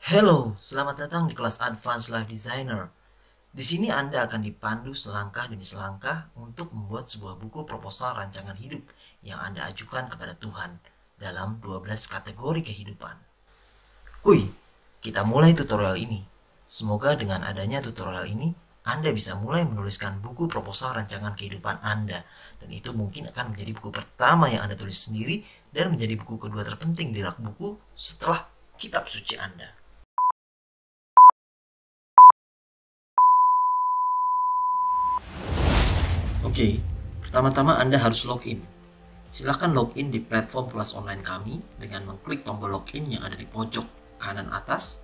Halo, selamat datang di kelas Advanced Life Designer. Di sini Anda akan dipandu selangkah demi selangkah untuk membuat sebuah buku proposal rancangan hidup yang Anda ajukan kepada Tuhan dalam 12 kategori kehidupan. Kuy, kita mulai tutorial ini. Semoga dengan adanya tutorial ini, Anda bisa mulai menuliskan buku proposal rancangan kehidupan Anda. Dan itu mungkin akan menjadi buku pertama yang Anda tulis sendiri dan menjadi buku kedua terpenting di rak buku setelah kitab suci Anda. Oke, pertama-tama Anda harus login. Silahkan login di platform kelas online kami dengan mengklik tombol login yang ada di pojok kanan atas.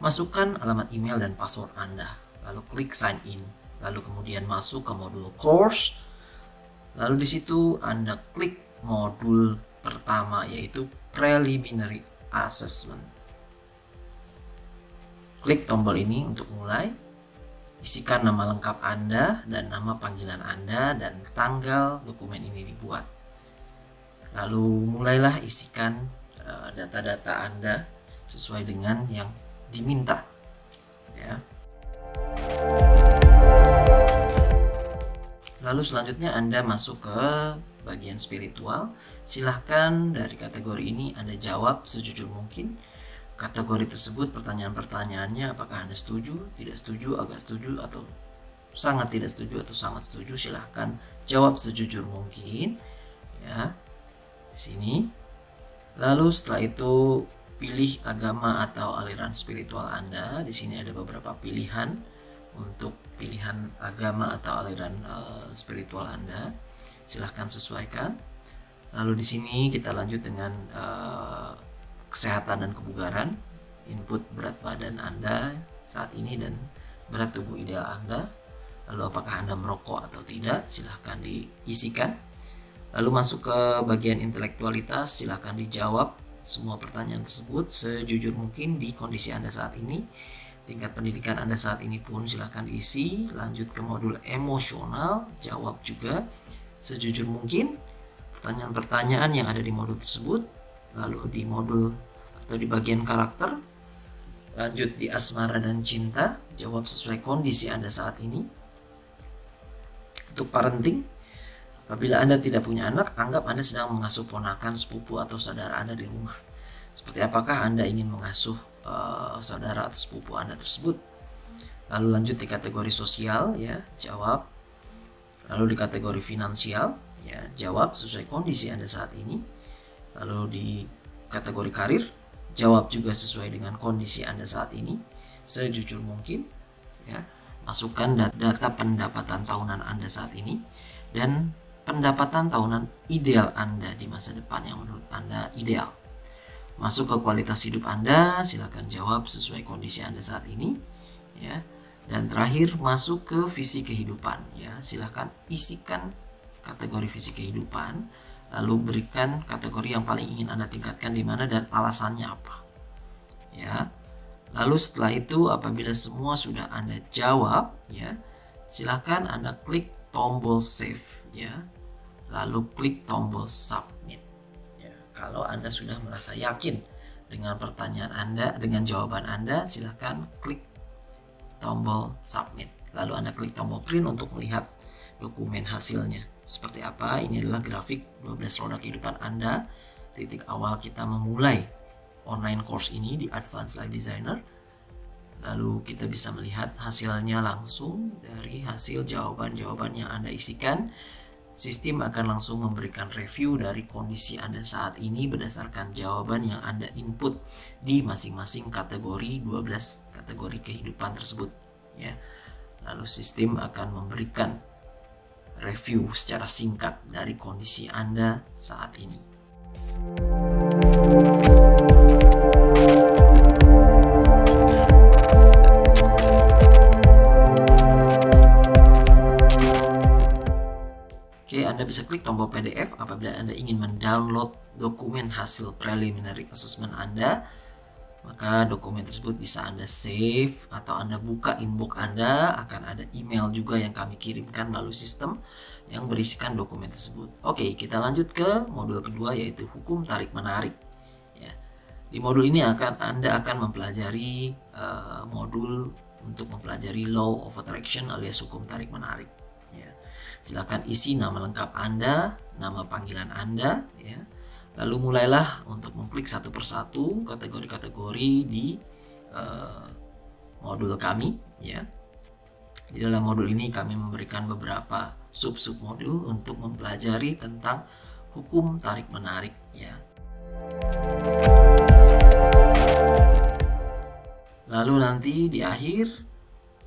Masukkan alamat email dan password Anda, lalu klik sign in, lalu kemudian masuk ke modul course. Lalu di situ Anda klik modul pertama yaitu preliminary assessment. Klik tombol ini untuk mulai. Isikan nama lengkap Anda dan nama panggilan Anda dan tanggal dokumen ini dibuat. Lalu mulailah isikan data-data Anda sesuai dengan yang diminta. Ya. Lalu selanjutnya Anda masuk ke bagian spiritual. Silahkan dari kategori ini Anda jawab sejujur mungkin. Kategori tersebut pertanyaan-pertanyaannya apakah Anda setuju, tidak setuju, agak setuju, atau sangat tidak setuju, atau sangat setuju. Silahkan jawab sejujur mungkin. Ya, di sini. Lalu setelah itu pilih agama atau aliran spiritual Anda. Di sini ada beberapa pilihan untuk pilihan agama atau aliran spiritual Anda. Silahkan sesuaikan. Lalu di sini kita lanjut dengan kesehatan dan kebugaran, input berat badan Anda saat ini dan berat tubuh ideal Anda. Lalu apakah Anda merokok atau tidak, silahkan diisikan. Lalu masuk ke bagian intelektualitas, silahkan dijawab semua pertanyaan tersebut sejujur mungkin di kondisi Anda saat ini. Tingkat pendidikan Anda saat ini pun silahkan diisi. Lanjut ke modul emosional, jawab juga sejujur mungkin pertanyaan-pertanyaan yang ada di modul tersebut. Lalu di modul atau di bagian karakter, lanjut di asmara dan cinta, jawab sesuai kondisi Anda saat ini. Untuk parenting, apabila Anda tidak punya anak, anggap Anda sedang mengasuh ponakan, sepupu, atau saudara Anda di rumah. Seperti apakah Anda ingin mengasuh saudara atau sepupu Anda tersebut? Lalu lanjut di kategori sosial, ya, jawab. Lalu di kategori finansial, ya, jawab sesuai kondisi Anda saat ini. Lalu di kategori karir, jawab juga sesuai dengan kondisi Anda saat ini, sejujur mungkin. Ya, masukkan data pendapatan tahunan Anda saat ini dan pendapatan tahunan ideal Anda di masa depan yang menurut Anda ideal. Masuk ke kualitas hidup Anda, silakan jawab sesuai kondisi Anda saat ini. Ya, dan terakhir masuk ke visi kehidupan. Ya, silakan isikan kategori visi kehidupan. Lalu berikan kategori yang paling ingin Anda tingkatkan di mana dan alasannya apa. Ya. Lalu setelah itu apabila semua sudah Anda jawab, ya, silakan Anda klik tombol save, ya. Lalu klik tombol submit. Ya. Kalau Anda sudah merasa yakin dengan pertanyaan Anda, dengan jawaban Anda, silakan klik tombol submit. Lalu Anda klik tombol print untuk melihat dokumen hasilnya. Seperti apa? Ini adalah grafik 12 roda kehidupan Anda. Titik awal kita memulai online course ini di Advanced Life Designer. Lalu kita bisa melihat hasilnya langsung dari hasil jawaban-jawaban yang Anda isikan. Sistem akan langsung memberikan review dari kondisi Anda saat ini berdasarkan jawaban yang Anda input di masing-masing kategori 12 kategori kehidupan tersebut. Ya. Lalu sistem akan memberikan review secara singkat dari kondisi Anda saat ini. Oke, Anda bisa klik tombol PDF apabila Anda ingin mendownload dokumen hasil preliminary assessment Anda. Maka dokumen tersebut bisa Anda save atau Anda buka inbox Anda, akan ada email juga yang kami kirimkan melalui sistem yang berisikan dokumen tersebut. Oke, kita lanjut ke modul kedua yaitu hukum tarik menarik. Ya. Di modul ini Anda akan mempelajari modul untuk mempelajari Law of Attraction alias hukum tarik menarik. Ya. Silakan isi nama lengkap Anda, nama panggilan Anda, ya. Lalu mulailah untuk mengklik satu persatu kategori-kategori di modul kami, ya. Di dalam modul ini kami memberikan beberapa sub-sub modul untuk mempelajari tentang hukum tarik menarik, ya. Lalu nanti di akhir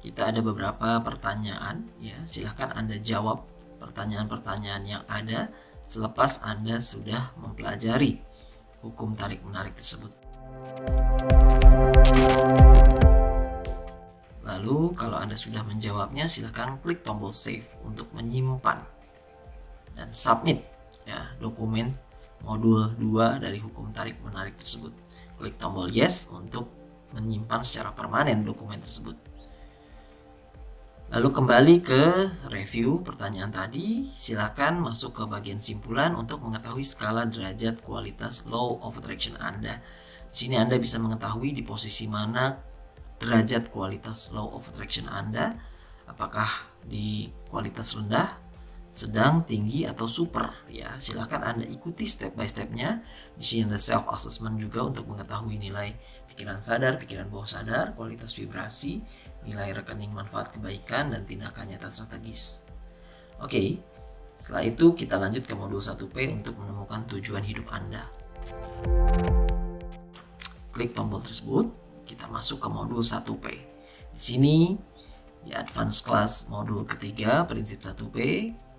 kita ada beberapa pertanyaan, ya. Silahkan Anda jawab pertanyaan-pertanyaan yang ada selepas Anda sudah mempelajari hukum tarik menarik tersebut. Lalu kalau Anda sudah menjawabnya, silahkan klik tombol save untuk menyimpan dan submit, ya, dokumen modul 2 dari hukum tarik menarik tersebut. Klik tombol yes untuk menyimpan secara permanen dokumen tersebut. Lalu kembali ke review pertanyaan tadi, silakan masuk ke bagian simpulan untuk mengetahui skala derajat kualitas Law of Attraction Anda. Di sini Anda bisa mengetahui di posisi mana derajat kualitas Law of Attraction Anda, apakah di kualitas rendah, sedang, tinggi, atau super, ya. Silahkan Anda ikuti step by stepnya. Di sini ada self assessment juga untuk mengetahui nilai pikiran sadar, pikiran bawah sadar, kualitas vibrasi, nilai rekening manfaat kebaikan, dan tindakan nyata strategis. Oke, setelah itu kita lanjut ke modul 1P untuk menemukan tujuan hidup Anda. Klik tombol tersebut, kita masuk ke modul 1P. Di sini di Advanced Class modul ketiga prinsip 1P,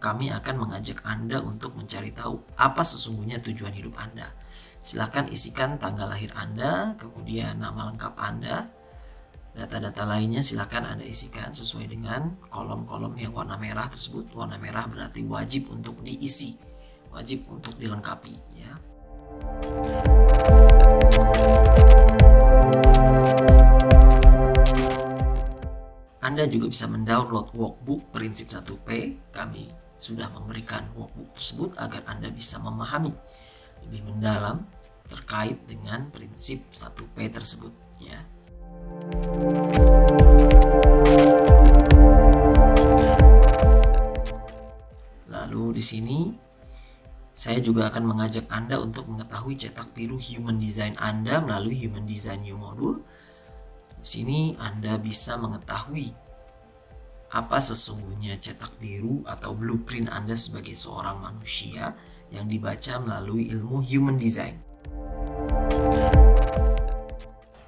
kami akan mengajak Anda untuk mencari tahu apa sesungguhnya tujuan hidup Anda. Silahkan isikan tanggal lahir Anda, kemudian nama lengkap Anda. Data-data lainnya silahkan Anda isikan sesuai dengan kolom-kolom yang warna merah tersebut. Warna merah berarti wajib untuk diisi, wajib untuk dilengkapi, ya. Anda juga bisa mendownload workbook prinsip 1P. Kami sudah memberikan workbook tersebut agar Anda bisa memahami lebih mendalam terkait dengan prinsip 1P tersebut, ya. Lalu di sini saya juga akan mengajak Anda untuk mengetahui cetak biru Human Design Anda melalui Human Design New Module. Di sini Anda bisa mengetahui apa sesungguhnya cetak biru atau blueprint Anda sebagai seorang manusia yang dibaca melalui ilmu Human Design.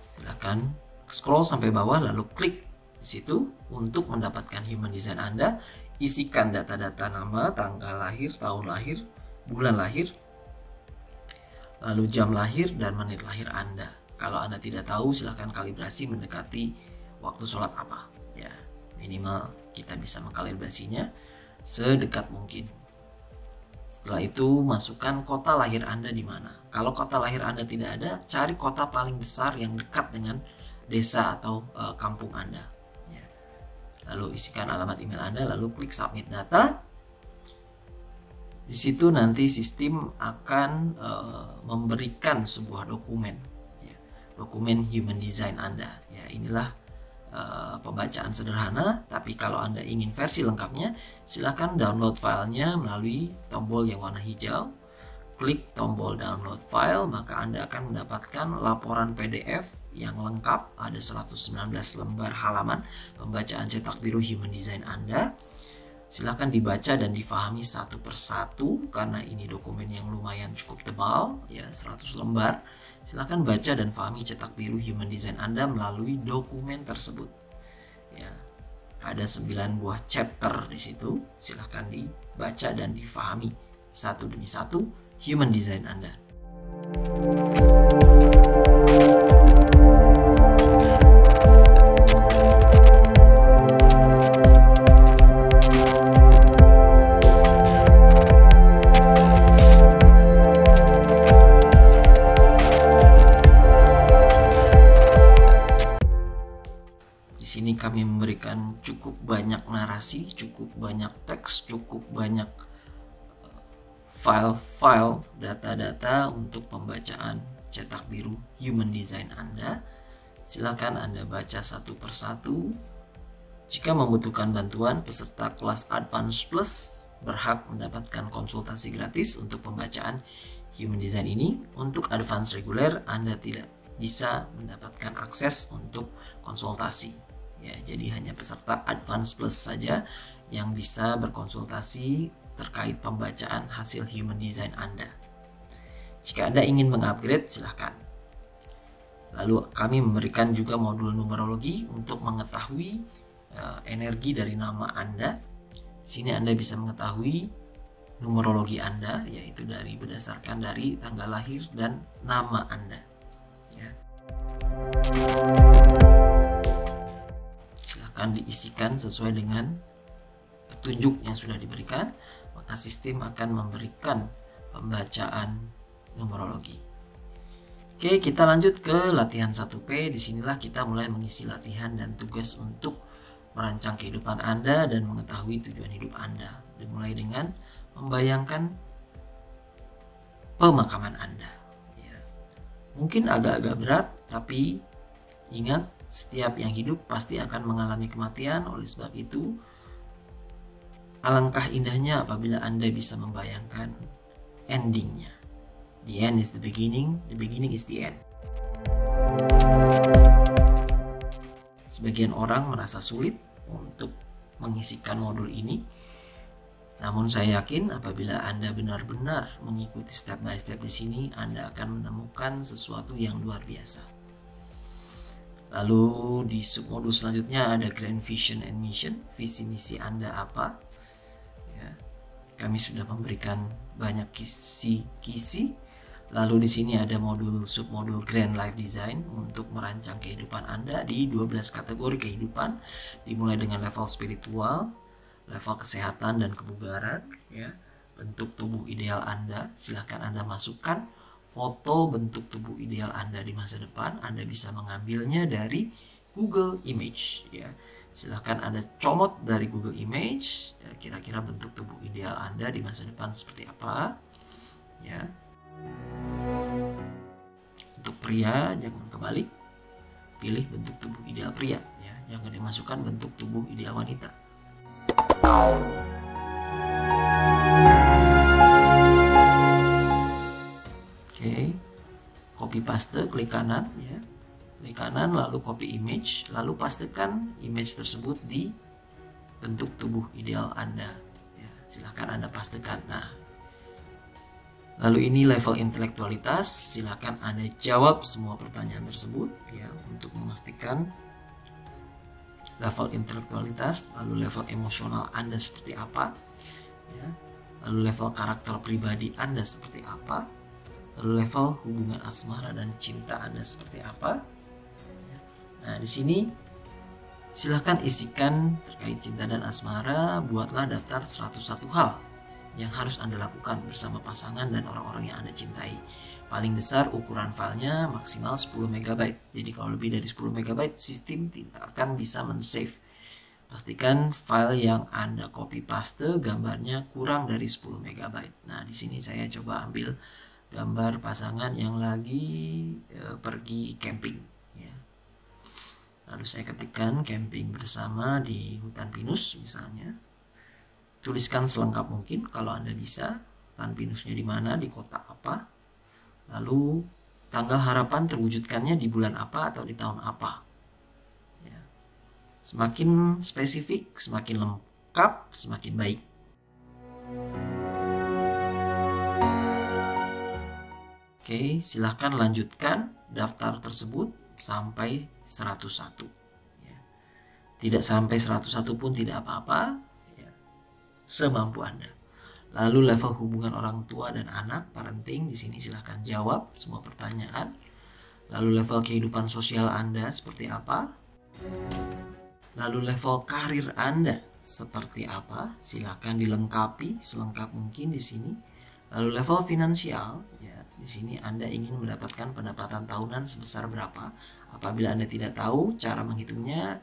Silakan scroll sampai bawah lalu klik di situ untuk mendapatkan Human Design Anda. Isikan data-data nama, tanggal lahir, tahun lahir, bulan lahir, lalu jam lahir dan menit lahir Anda. Kalau Anda tidak tahu, silahkan kalibrasi mendekati waktu sholat apa, ya. Minimal kita bisa mengkalibrasinya sedekat mungkin. Setelah itu masukkan kota lahir Anda di mana. Kalau kota lahir Anda tidak ada, cari kota paling besar yang dekat dengan desa atau kampung Anda, ya. Lalu isikan alamat email Anda, lalu klik submit data. Di situ nanti sistem akan memberikan sebuah dokumen, dokumen Human Design Anda, ya. Inilah pembacaan sederhana, tapi kalau Anda ingin versi lengkapnya, silakan download filenya melalui tombol yang warna hijau. Klik tombol download file, maka Anda akan mendapatkan laporan PDF yang lengkap, ada 119 lembar halaman pembacaan cetak biru Human Design Anda. Silakan dibaca dan difahami satu persatu karena ini dokumen yang lumayan cukup tebal, ya, 100 lembar. Silakan baca dan fahami cetak biru Human Design Anda melalui dokumen tersebut, ya. Ada 9 buah chapter di situ. Silakan dibaca dan difahami satu demi satu Human Design Anda. Sini kami memberikan cukup banyak narasi, cukup banyak teks, cukup banyak file-file data-data untuk pembacaan cetak biru Human Design Anda. Silakan Anda baca satu persatu. Jika membutuhkan bantuan, peserta kelas Advance Plus berhak mendapatkan konsultasi gratis untuk pembacaan Human Design ini. Untuk Advance reguler, Anda tidak bisa mendapatkan akses untuk konsultasi. Ya, jadi hanya peserta Advance Plus saja yang bisa berkonsultasi terkait pembacaan hasil Human Design Anda. Jika Anda ingin mengupgrade, silahkan. Lalu kami memberikan juga modul numerologi untuk mengetahui energi dari nama Anda. Di sini Anda bisa mengetahui numerologi Anda, yaitu berdasarkan dari tanggal lahir dan nama Anda. Ya. Silahkan diisikan sesuai dengan petunjuk yang sudah diberikan, maka sistem akan memberikan pembacaan numerologi. Oke, kita lanjut ke latihan 1P. Disinilah kita mulai mengisi latihan dan tugas untuk merancang kehidupan Anda dan mengetahui tujuan hidup Anda. Dimulai dengan membayangkan pemakaman Anda. Ya. Mungkin agak-agak berat, tapi ingat, setiap yang hidup pasti akan mengalami kematian. Oleh sebab itu, alangkah indahnya apabila Anda bisa membayangkan endingnya. The end is the beginning is the end. Sebagian orang merasa sulit untuk mengisikan modul ini. Namun saya yakin apabila Anda benar-benar mengikuti step by step di sini, Anda akan menemukan sesuatu yang luar biasa. Lalu di submodul selanjutnya ada Grand Vision and Mission. Visi misi Anda apa? Ya, kami sudah memberikan banyak kisi-kisi. Lalu di sini ada submodul Grand Life Design untuk merancang kehidupan Anda di 12 kategori kehidupan, dimulai dengan level spiritual, level kesehatan dan kebugaran, ya. Bentuk tubuh ideal Anda, silahkan Anda masukkan foto bentuk tubuh ideal Anda di masa depan. Anda bisa mengambilnya dari Google Image, ya. Silahkan Anda comot dari Google Image, ya, kira-kira bentuk tubuh ideal Anda di masa depan seperti apa, ya. Untuk pria jangan kebalik, pilih bentuk tubuh ideal pria, ya, jangan dimasukkan bentuk tubuh ideal wanita. Oke, copy paste, klik kanan, ya, klik kanan lalu copy image, lalu pastekan image tersebut di bentuk tubuh ideal Anda, ya, silahkan Anda pastekan. Nah, lalu ini level intelektualitas, silakan Anda jawab semua pertanyaan tersebut, ya, untuk memastikan level intelektualitas. Lalu level emosional Anda seperti apa, ya. Lalu level karakter pribadi Anda seperti apa. Lalu level hubungan asmara dan cinta Anda seperti apa. Nah, di sini silakan isikan terkait cinta dan asmara. Buatlah daftar 101 hal yang harus Anda lakukan bersama pasangan dan orang-orang yang Anda cintai. Paling besar ukuran filenya maksimal 10 MB. Jadi kalau lebih dari 10 MB, sistem tidak akan bisa men-save. Pastikan file yang Anda copy paste gambarnya kurang dari 10 MB. Nah, di sini saya coba ambil gambar pasangan yang lagi pergi camping, ya. Lalu saya ketikkan camping bersama di hutan pinus misalnya. Tuliskan selengkap mungkin kalau Anda bisa, hutan pinusnya di mana, di kota apa. Lalu tanggal harapan terwujudkannya di bulan apa atau di tahun apa. Ya. Semakin spesifik, semakin lengkap, semakin baik. Oke, silahkan lanjutkan daftar tersebut sampai 101. Ya. Tidak sampai 101 pun tidak apa-apa. Semampu Anda. Lalu level hubungan orang tua dan anak, parenting, di sini silahkan jawab semua pertanyaan. Lalu level kehidupan sosial Anda seperti apa? Lalu level karir Anda seperti apa? Silahkan dilengkapi selengkap mungkin di sini. Lalu level finansial, ya, di sini Anda ingin mendapatkan pendapatan tahunan sebesar berapa? Apabila Anda tidak tahu cara menghitungnya,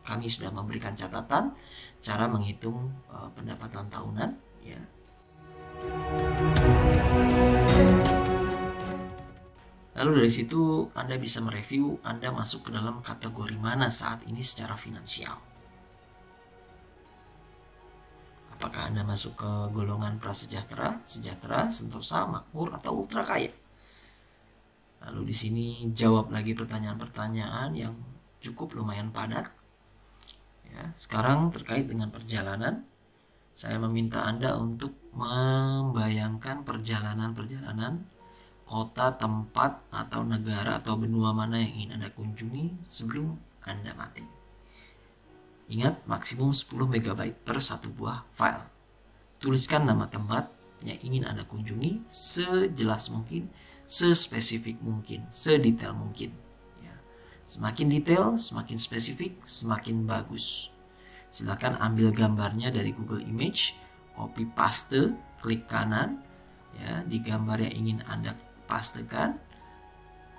kami sudah memberikan catatan cara menghitung pendapatan tahunan, ya. Lalu dari situ Anda bisa mereview Anda masuk ke dalam kategori mana saat ini secara finansial. Apakah Anda masuk ke golongan prasejahtera, sejahtera, sentosa, makmur, atau ultra kaya? Lalu di sini jawab lagi pertanyaan-pertanyaan yang cukup lumayan padat. Ya, sekarang terkait dengan perjalanan, saya meminta Anda untuk membayangkan perjalanan-perjalanan kota, tempat, atau negara atau benua mana yang ingin Anda kunjungi sebelum Anda mati. Ingat, maksimum 10 MB per satu buah file. Tuliskan nama tempat yang ingin Anda kunjungi sejelas mungkin, sespesifik mungkin, sedetail mungkin. Ya. Semakin detail, semakin spesifik, semakin bagus. Silakan ambil gambarnya dari Google Image, copy paste, klik kanan ya di gambar yang ingin Anda pastekan.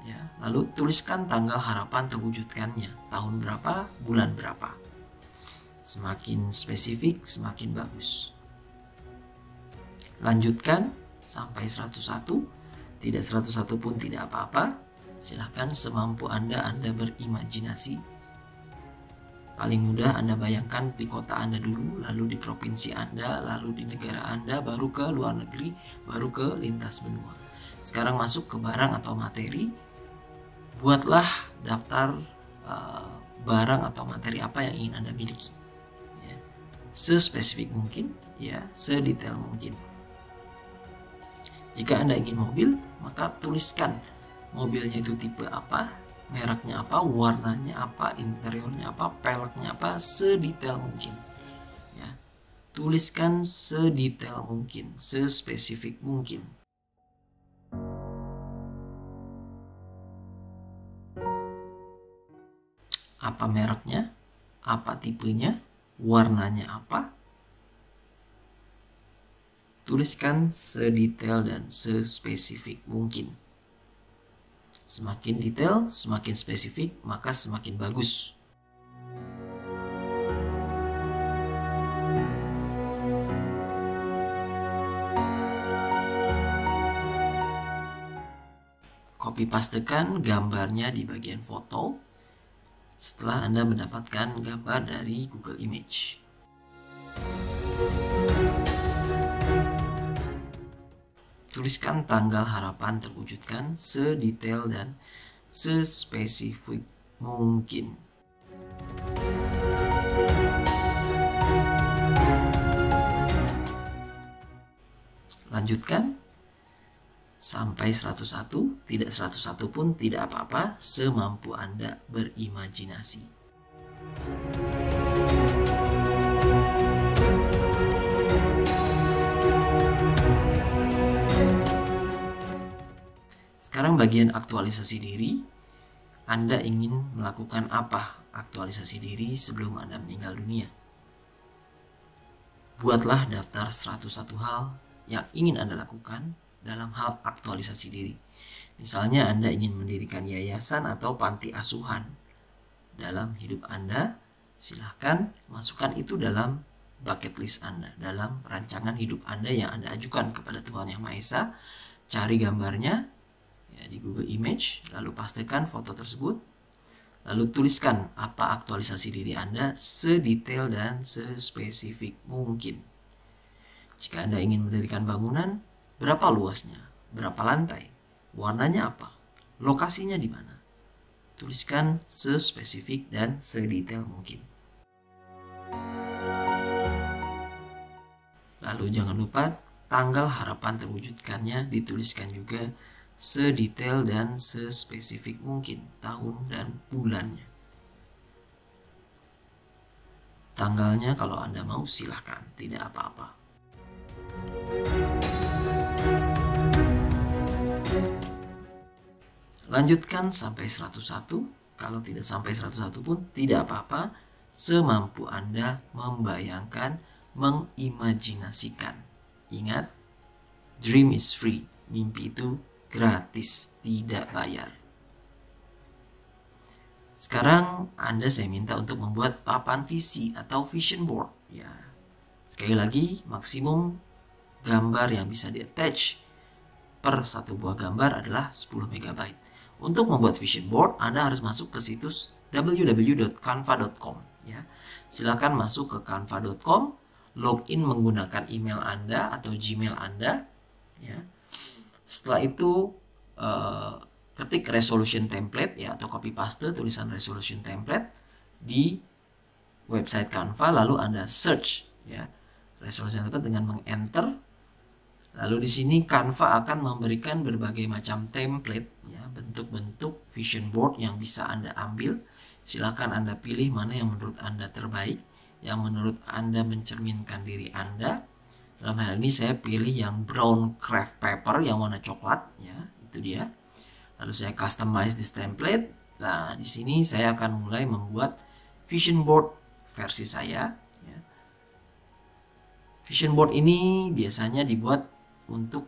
Ya, lalu tuliskan tanggal harapan terwujudkannya, tahun berapa, bulan berapa. Semakin spesifik, semakin bagus. Lanjutkan sampai 101. Tidak 101 pun tidak apa-apa. Silahkan semampu Anda berimajinasi. Paling mudah Anda bayangkan di kota Anda dulu, lalu di provinsi Anda, lalu di negara Anda, baru ke luar negeri, baru ke lintas benua. Sekarang masuk ke barang atau materi. Buatlah daftar barang atau materi apa yang ingin Anda miliki. Sespesifik mungkin, ya, sedetail mungkin. Jika Anda ingin mobil, maka tuliskan mobilnya itu tipe apa, mereknya apa, warnanya apa, interiornya apa, peleknya apa, sedetail mungkin. Ya, tuliskan sedetail mungkin, sespesifik mungkin. Apa mereknya, apa tipenya, warnanya apa. Tuliskan sedetail dan sespesifik mungkin. Semakin detail, semakin spesifik, maka semakin bagus. Copy pastekan gambarnya di bagian foto setelah Anda mendapatkan gambar dari Google Image. Tuliskan tanggal harapan terwujudkan sedetail dan sespesifik mungkin. Lanjutkan sampai 101, tidak 101 pun tidak apa-apa, semampu Anda berimajinasi. Sekarang bagian aktualisasi diri. Anda ingin melakukan apa aktualisasi diri sebelum Anda meninggal dunia? Buatlah daftar 101 hal yang ingin Anda lakukan dalam hal aktualisasi diri. Misalnya Anda ingin mendirikan yayasan atau panti asuhan dalam hidup Anda, silahkan masukkan itu dalam bucket list Anda, dalam rancangan hidup Anda yang Anda ajukan kepada Tuhan Yang Maha Esa. Cari gambarnya ya, di Google Image, lalu pastikan foto tersebut, lalu tuliskan apa aktualisasi diri Anda sedetail dan sespesifik mungkin. Jika Anda ingin mendirikan bangunan, berapa luasnya? Berapa lantai? Warnanya apa? Lokasinya di mana? Tuliskan sespesifik dan sedetail mungkin. Lalu jangan lupa tanggal harapan terwujudkannya dituliskan juga sedetail dan sespesifik mungkin, tahun dan bulannya. Tanggalnya kalau Anda mau silahkan, tidak apa-apa. Lanjutkan sampai 101. Kalau tidak sampai 101 pun tidak apa-apa. Semampu Anda membayangkan, mengimajinasikan. Ingat, dream is free. Mimpi itu gratis, tidak bayar. Sekarang Anda saya minta untuk membuat papan visi atau vision board. Ya, sekali lagi maksimum gambar yang bisa di-attach per satu buah gambar adalah 10 MB. Untuk membuat vision board, Anda harus masuk ke situs www.canva.com ya. Silakan masuk ke canva.com, login menggunakan email Anda atau Gmail Anda ya. Setelah itu ketik resolution template ya, atau copy paste tulisan resolution template di website Canva, lalu Anda search ya resolution template dengan meng-enter. Lalu di sini Canva akan memberikan berbagai macam template ya, bentuk-bentuk vision board yang bisa Anda ambil. Silakan Anda pilih mana yang menurut Anda terbaik, yang menurut Anda mencerminkan diri Anda. Dalam hal ini saya pilih yang brown craft paper yang warna coklat ya, itu dia. Lalu saya customize this template. Nah, di sini saya akan mulai membuat vision board versi saya ya. Vision board ini biasanya dibuat untuk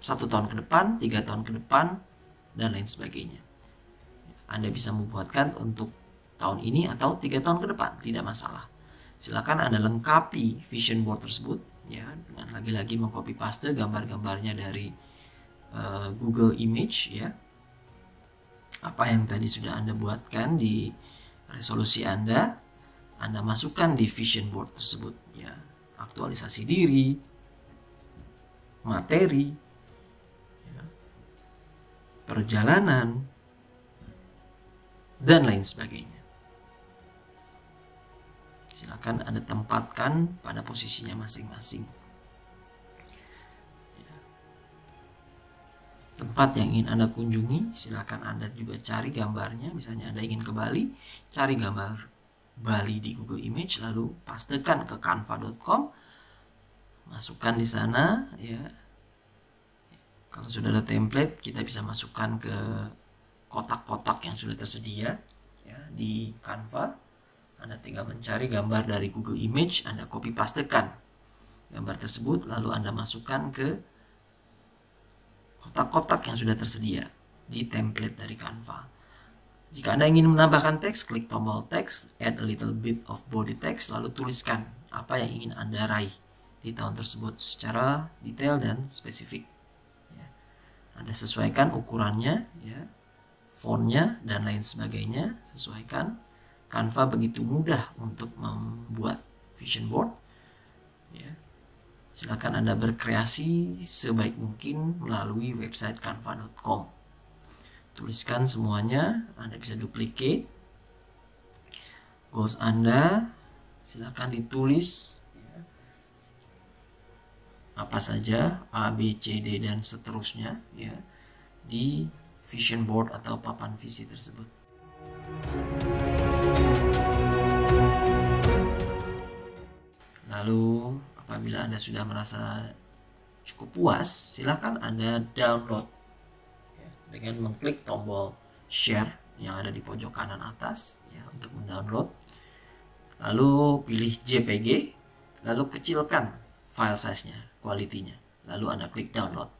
1 tahun ke depan, 3 tahun ke depan, dan lain sebagainya. Anda bisa membuatkan untuk tahun ini atau 3 tahun ke depan, tidak masalah. Silakan Anda lengkapi vision board tersebut ya, dengan lagi-lagi mengcopy paste gambar-gambarnya dari Google Image ya. Apa yang tadi sudah Anda buatkan di resolusi Anda masukkan di vision board tersebut ya. Aktualisasi diri, materi, ya, perjalanan, dan lain sebagainya. Silakan Anda tempatkan pada posisinya masing-masing. Ya. Tempat yang ingin Anda kunjungi, silakan Anda juga cari gambarnya. Misalnya Anda ingin ke Bali, cari gambar Bali di Google Image, lalu pastekan ke canva.com. Masukkan di sana ya. Kalau sudah ada template, kita bisa masukkan ke kotak-kotak yang sudah tersedia ya di Canva. Anda tinggal mencari gambar dari Google Image, Anda copy pastekan gambar tersebut, lalu Anda masukkan ke kotak-kotak yang sudah tersedia di template dari Canva. Jika Anda ingin menambahkan teks, klik tombol teks, add a little bit of body text, lalu tuliskan apa yang ingin Anda raih di tahun tersebut secara detail dan spesifik ya. Anda sesuaikan ukurannya ya, fontnya dan lain sebagainya, sesuaikan. Canva begitu mudah untuk membuat vision board ya. Silakan Anda berkreasi sebaik mungkin melalui website canva.com. Tuliskan semuanya, Anda bisa duplicate goals Anda, silakan ditulis apa saja A, B, C, D, dan seterusnya ya di vision board atau papan visi tersebut. Lalu apabila Anda sudah merasa cukup puas, silakan Anda download ya, dengan mengklik tombol share yang ada di pojok kanan atas ya, untuk mendownload. Lalu pilih JPG, lalu kecilkan file size-nya, quality-nya, lalu Anda klik download.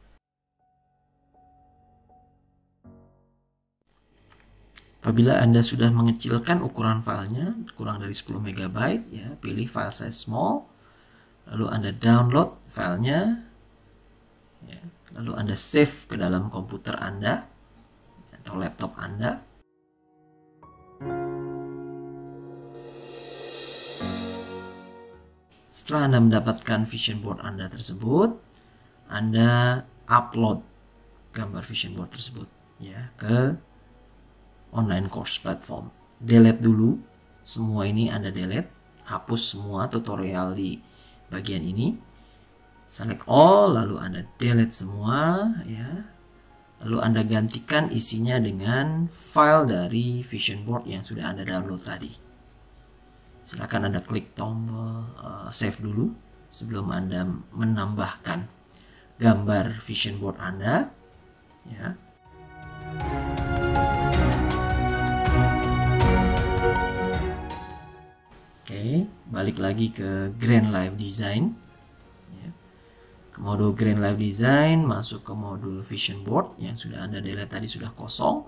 Apabila Anda sudah mengecilkan ukuran filenya kurang dari 10 MB ya, pilih file size small, lalu Anda download filenya ya, lalu Anda save ke dalam komputer Anda atau laptop Anda. Setelah Anda mendapatkan vision board Anda tersebut, Anda upload gambar vision board tersebut ya ke online course platform. Delete dulu semua ini, Anda delete, hapus semua tutorial di bagian ini. Select all, lalu Anda delete semua ya. Lalu Anda gantikan isinya dengan file dari vision board yang sudah Anda download tadi. Silakan Anda klik tombol save dulu sebelum Anda menambahkan gambar vision board Anda ya. Oke, balik lagi ke Grand Live Design ya. Ke modul Grand Live Design, masuk ke modul vision board yang sudah Anda delete tadi, sudah kosong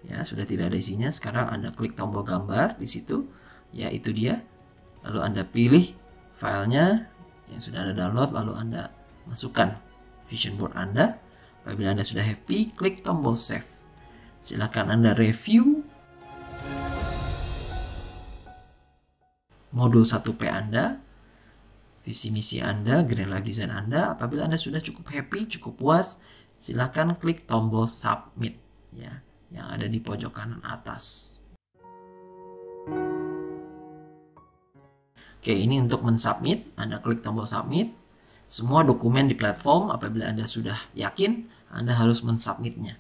ya, sudah tidak ada isinya. Sekarang Anda klik tombol gambar di situ ya, itu dia. Lalu Anda pilih filenya yang sudah Anda download, lalu Anda masukkan vision board Anda. Apabila Anda sudah happy, klik tombol save. Silakan Anda review modul 1P Anda, visi misi Anda, Grand Life Design Anda. Apabila Anda sudah cukup happy, cukup puas, silakan klik tombol submit ya, yang ada di pojok kanan atas. Oke, ini untuk mensubmit, Anda klik tombol submit. Semua dokumen di platform, apabila Anda sudah yakin, Anda harus mensubmitnya.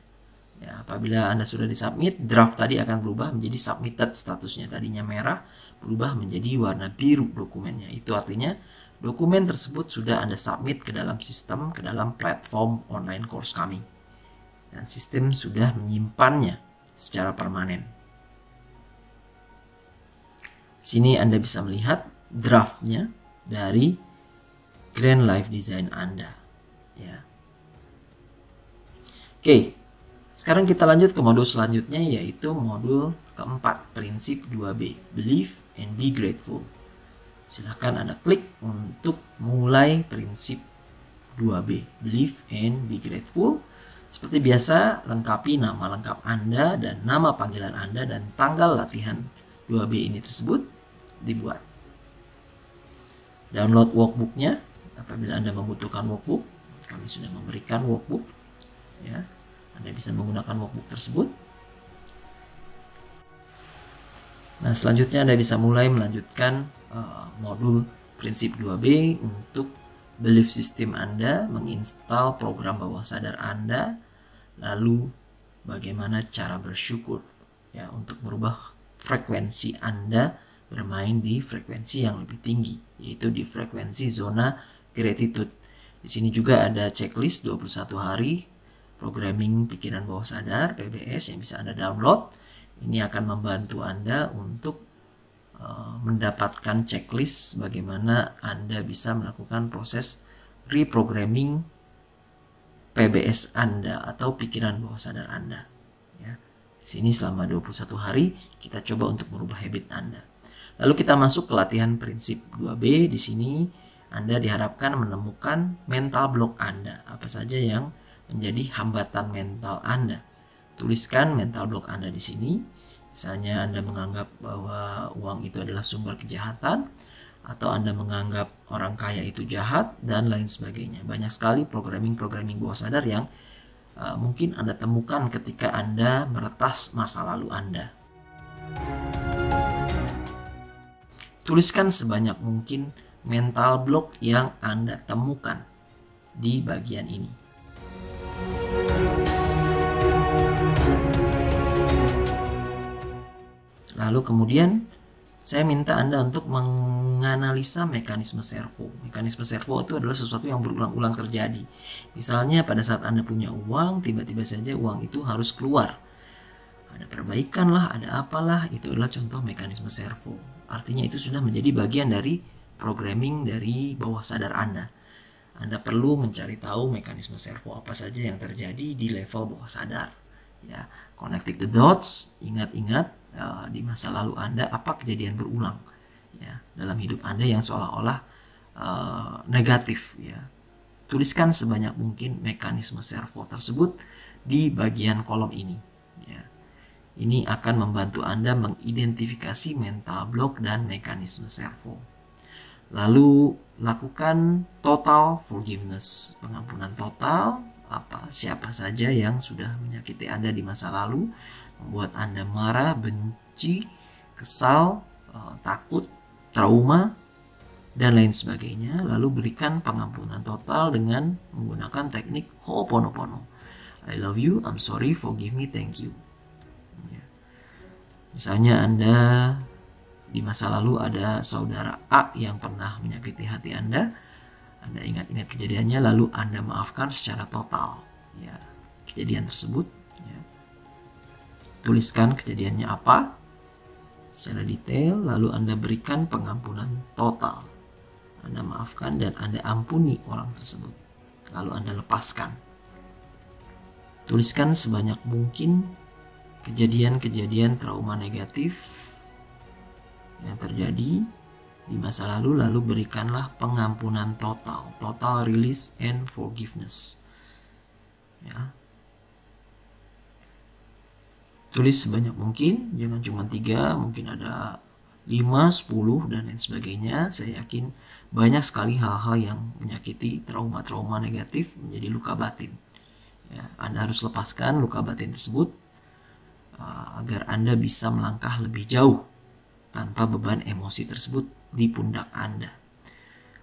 Ya, apabila Anda sudah disubmit, draft tadi akan berubah menjadi submitted statusnya. Tadinya merah, berubah menjadi warna biru dokumennya. Itu artinya dokumen tersebut sudah Anda submit ke dalam sistem, ke dalam platform online course kami. Dan sistem sudah menyimpannya secara permanen. Sini Anda bisa melihat draftnya dari Grand Life Design Anda. Ya. Oke. Sekarang kita lanjut ke modul selanjutnya, yaitu modul keempat, prinsip 2B, Believe and Be Grateful. Silahkan Anda klik untuk mulai prinsip 2B, Believe and Be Grateful. Seperti biasa, lengkapi nama lengkap Anda dan nama panggilan Anda dan tanggal latihan 2B ini tersebut dibuat. Download workbooknya, apabila Anda membutuhkan workbook, kami sudah memberikan workbook. Ya. Anda bisa menggunakan workbook tersebut. Nah, selanjutnya Anda bisa mulai melanjutkan modul prinsip 2B untuk belief system Anda, menginstal program bawah sadar Anda, lalu bagaimana cara bersyukur ya untuk merubah frekuensi Anda bermain di frekuensi yang lebih tinggi, yaitu di frekuensi zona gratitude. Di sini juga ada checklist 21 hari programming pikiran bawah sadar PBS yang bisa Anda download. Ini akan membantu Anda untuk mendapatkan checklist bagaimana Anda bisa melakukan proses reprogramming PBS Anda atau pikiran bawah sadar Anda. Ya. Di sini selama 21 hari kita coba untuk merubah habit Anda. Lalu kita masuk ke latihan prinsip 2B. Di sini Anda diharapkan menemukan mental block Anda. Apa saja yang menjadi hambatan mental Anda. Tuliskan mental block Anda di sini. Misalnya Anda menganggap bahwa uang itu adalah sumber kejahatan, atau Anda menganggap orang kaya itu jahat, dan lain sebagainya. Banyak sekali programming bawah sadar yang mungkin Anda temukan ketika Anda meretas masa lalu Anda. Tuliskan sebanyak mungkin mental block yang Anda temukan di bagian ini. Lalu kemudian saya minta Anda untuk menganalisa mekanisme servo. Mekanisme servo itu adalah sesuatu yang berulang-ulang terjadi. Misalnya pada saat Anda punya uang, tiba-tiba saja uang itu harus keluar. Ada perbaikan lah, ada apalah, itu adalah contoh mekanisme servo. Artinya itu sudah menjadi bagian dari programming dari bawah sadar Anda. Anda perlu mencari tahu mekanisme servo apa saja yang terjadi di level bawah sadar. Ya, connecting the dots, ingat-ingat di masa lalu Anda apa kejadian berulang ya dalam hidup Anda yang seolah-olah negatif ya. Tuliskan sebanyak mungkin mekanisme servo tersebut di bagian kolom ini ya. Ini akan membantu Anda mengidentifikasi mental block dan mekanisme servo. Lalu lakukan total forgiveness, pengampunan total. Siapa saja yang sudah menyakiti Anda di masa lalu, membuat Anda marah, benci, kesal, takut, trauma, dan lain sebagainya. Lalu berikan pengampunan total dengan menggunakan teknik Ho'oponopono. I love you, I'm sorry, forgive me, thank you. Ya. Misalnya Anda di masa lalu ada saudara A yang pernah menyakiti hati Anda ingat-ingat kejadiannya, lalu Anda maafkan secara total ya kejadian tersebut ya. Tuliskan kejadiannya apa secara detail, lalu Anda berikan pengampunan total. Anda maafkan dan Anda ampuni orang tersebut, lalu Anda lepaskan. Tuliskan sebanyak mungkin kejadian-kejadian trauma negatif yang terjadi di masa lalu, lalu berikanlah pengampunan total, total release and forgiveness. Ya. Tulis sebanyak mungkin, jangan cuma 3, mungkin ada 5, 10, dan lain sebagainya. Saya yakin banyak sekali hal-hal yang menyakiti, trauma-trauma negatif menjadi luka batin. Ya, Anda harus lepaskan luka batin tersebut agar Anda bisa melangkah lebih jauh tanpa beban emosi tersebut di pundak Anda.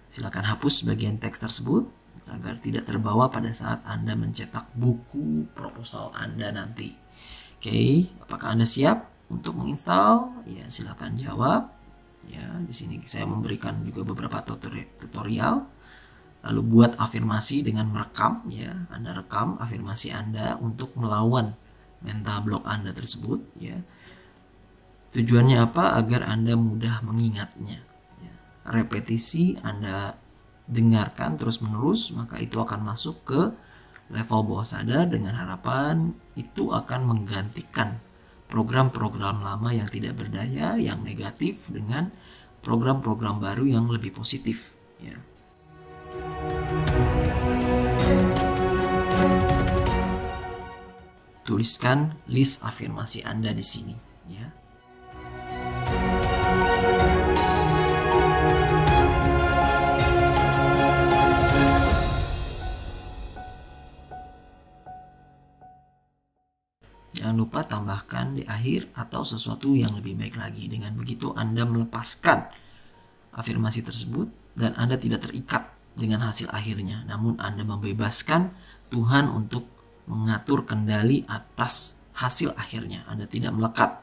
Silakan hapus bagian teks tersebut agar tidak terbawa pada saat Anda mencetak buku proposal Anda nanti. Oke, apakah Anda siap untuk menginstal? Ya, silakan jawab. Ya, di sini saya memberikan juga beberapa tutorial. Lalu buat afirmasi dengan merekam, ya. Anda rekam afirmasi Anda untuk melawan mental block Anda tersebut, ya. Tujuannya apa? Agar Anda mudah mengingatnya. Ya. Repetisi Anda dengarkan terus-menerus, maka itu akan masuk ke level bawah sadar dengan harapan itu akan menggantikan program-program lama yang tidak berdaya, yang negatif dengan program-program baru yang lebih positif. Ya. Tuliskan list afirmasi Anda di sini. Ya. Jangan lupa tambahkan di akhir atau sesuatu yang lebih baik lagi. Dengan begitu Anda melepaskan afirmasi tersebut dan Anda tidak terikat dengan hasil akhirnya. Namun Anda membebaskan Tuhan untuk mengatur kendali atas hasil akhirnya. Anda tidak melekat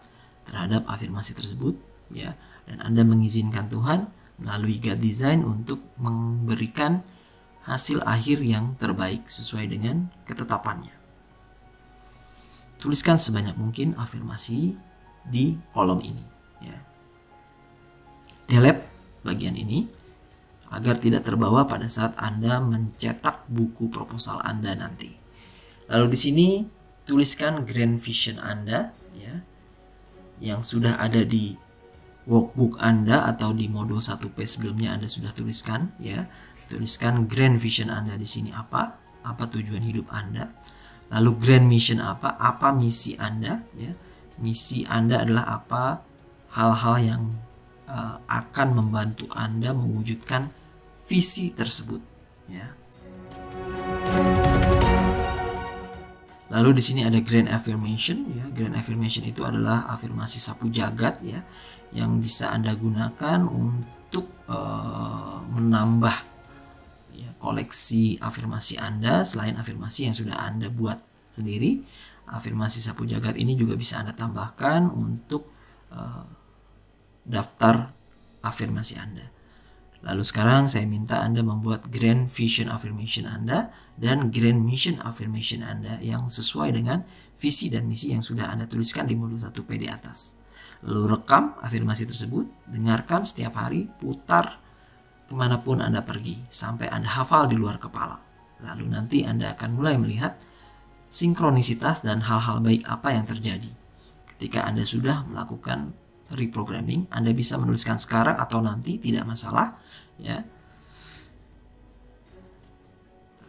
terhadap afirmasi tersebut, ya, dan Anda mengizinkan Tuhan melalui God Design untuk memberikan hasil akhir yang terbaik sesuai dengan ketetapannya. Tuliskan sebanyak mungkin afirmasi di kolom ini. Ya. Delete bagian ini agar tidak terbawa pada saat Anda mencetak buku proposal Anda nanti. Lalu di sini tuliskan grand vision Anda, ya, yang sudah ada di workbook Anda atau di modul 1P sebelumnya Anda sudah tuliskan. Ya. Tuliskan grand vision Anda di sini apa tujuan hidup Anda. Lalu grand mission apa misi Anda, ya. Misi Anda adalah apa hal-hal yang akan membantu Anda mewujudkan visi tersebut, ya. Lalu di sini ada grand affirmation, ya. Grand affirmation itu adalah afirmasi sapu jagat, ya, yang bisa Anda gunakan untuk menambah koleksi afirmasi Anda selain afirmasi yang sudah Anda buat sendiri. Afirmasi sapu jagat ini juga bisa Anda tambahkan untuk daftar afirmasi Anda. Lalu sekarang saya minta Anda membuat grand vision affirmation Anda dan grand mission affirmation Anda yang sesuai dengan visi dan misi yang sudah Anda tuliskan di modul 1P di atas. Lalu rekam afirmasi tersebut, dengarkan setiap hari, putar kemanapun Anda pergi sampai Anda hafal di luar kepala. Lalu nanti Anda akan mulai melihat sinkronisitas dan hal-hal baik apa yang terjadi. Ketika Anda sudah melakukan reprogramming, Anda bisa menuliskan sekarang atau nanti, tidak masalah, ya.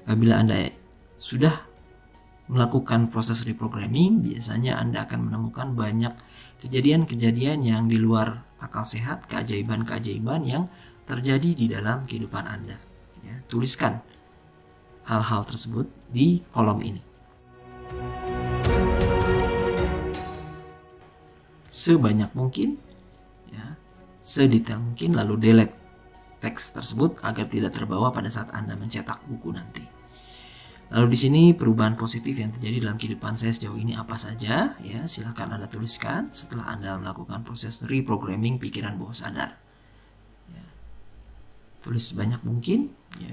Apabila Anda sudah melakukan proses reprogramming, biasanya Anda akan menemukan banyak kejadian-kejadian yang di luar akal sehat, keajaiban-keajaiban yang terjadi di dalam kehidupan Anda. Ya, tuliskan hal-hal tersebut di kolom ini. Sebanyak mungkin, ya, sedetail mungkin, lalu delete teks tersebut agar tidak terbawa pada saat Anda mencetak buku nanti. Lalu di sini perubahan positif yang terjadi dalam kehidupan saya sejauh ini apa saja, ya, silahkan Anda tuliskan setelah Anda melakukan proses reprogramming pikiran bawah sadar. Tulis sebanyak mungkin, ya.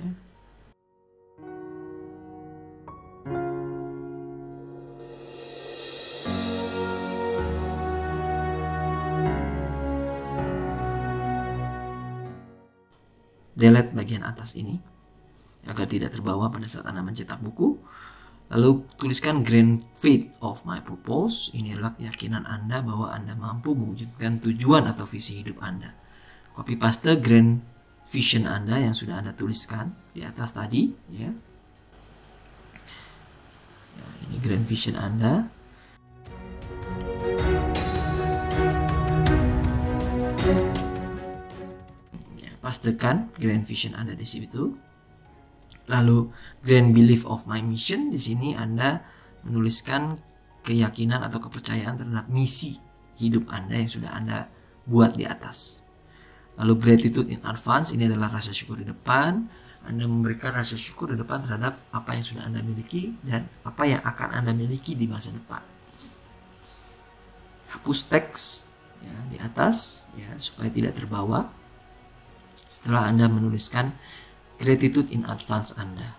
Delete bagian atas ini agar tidak terbawa pada saat Anda mencetak buku. Lalu tuliskan grand faith of my purpose. Ini adalah keyakinan Anda bahwa Anda mampu mewujudkan tujuan atau visi hidup Anda. Copy paste grand vision Anda yang sudah Anda tuliskan di atas tadi, ya. Ya, ini grand vision Anda. pastekan grand vision Anda di situ. Lalu grand belief of my mission, di sini Anda menuliskan keyakinan atau kepercayaan terhadap misi hidup Anda yang sudah Anda buat di atas. Lalu gratitude in advance, ini adalah rasa syukur di depan. Anda memberikan rasa syukur di depan terhadap apa yang sudah Anda miliki dan apa yang akan Anda miliki di masa depan. Hapus teks ya di atas ya supaya tidak terbawa. Setelah Anda menuliskan gratitude in advance Anda.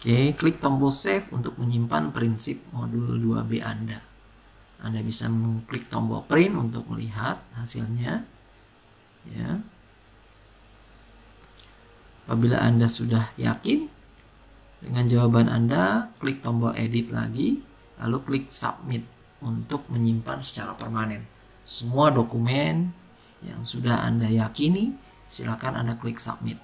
Oke, klik tombol save untuk menyimpan prinsip modul 2B Anda. Anda bisa mengklik tombol print untuk melihat hasilnya. Ya. Apabila Anda sudah yakin dengan jawaban Anda, klik tombol edit lagi, lalu klik submit untuk menyimpan secara permanen. Semua dokumen yang sudah Anda yakini, silakan Anda klik submit.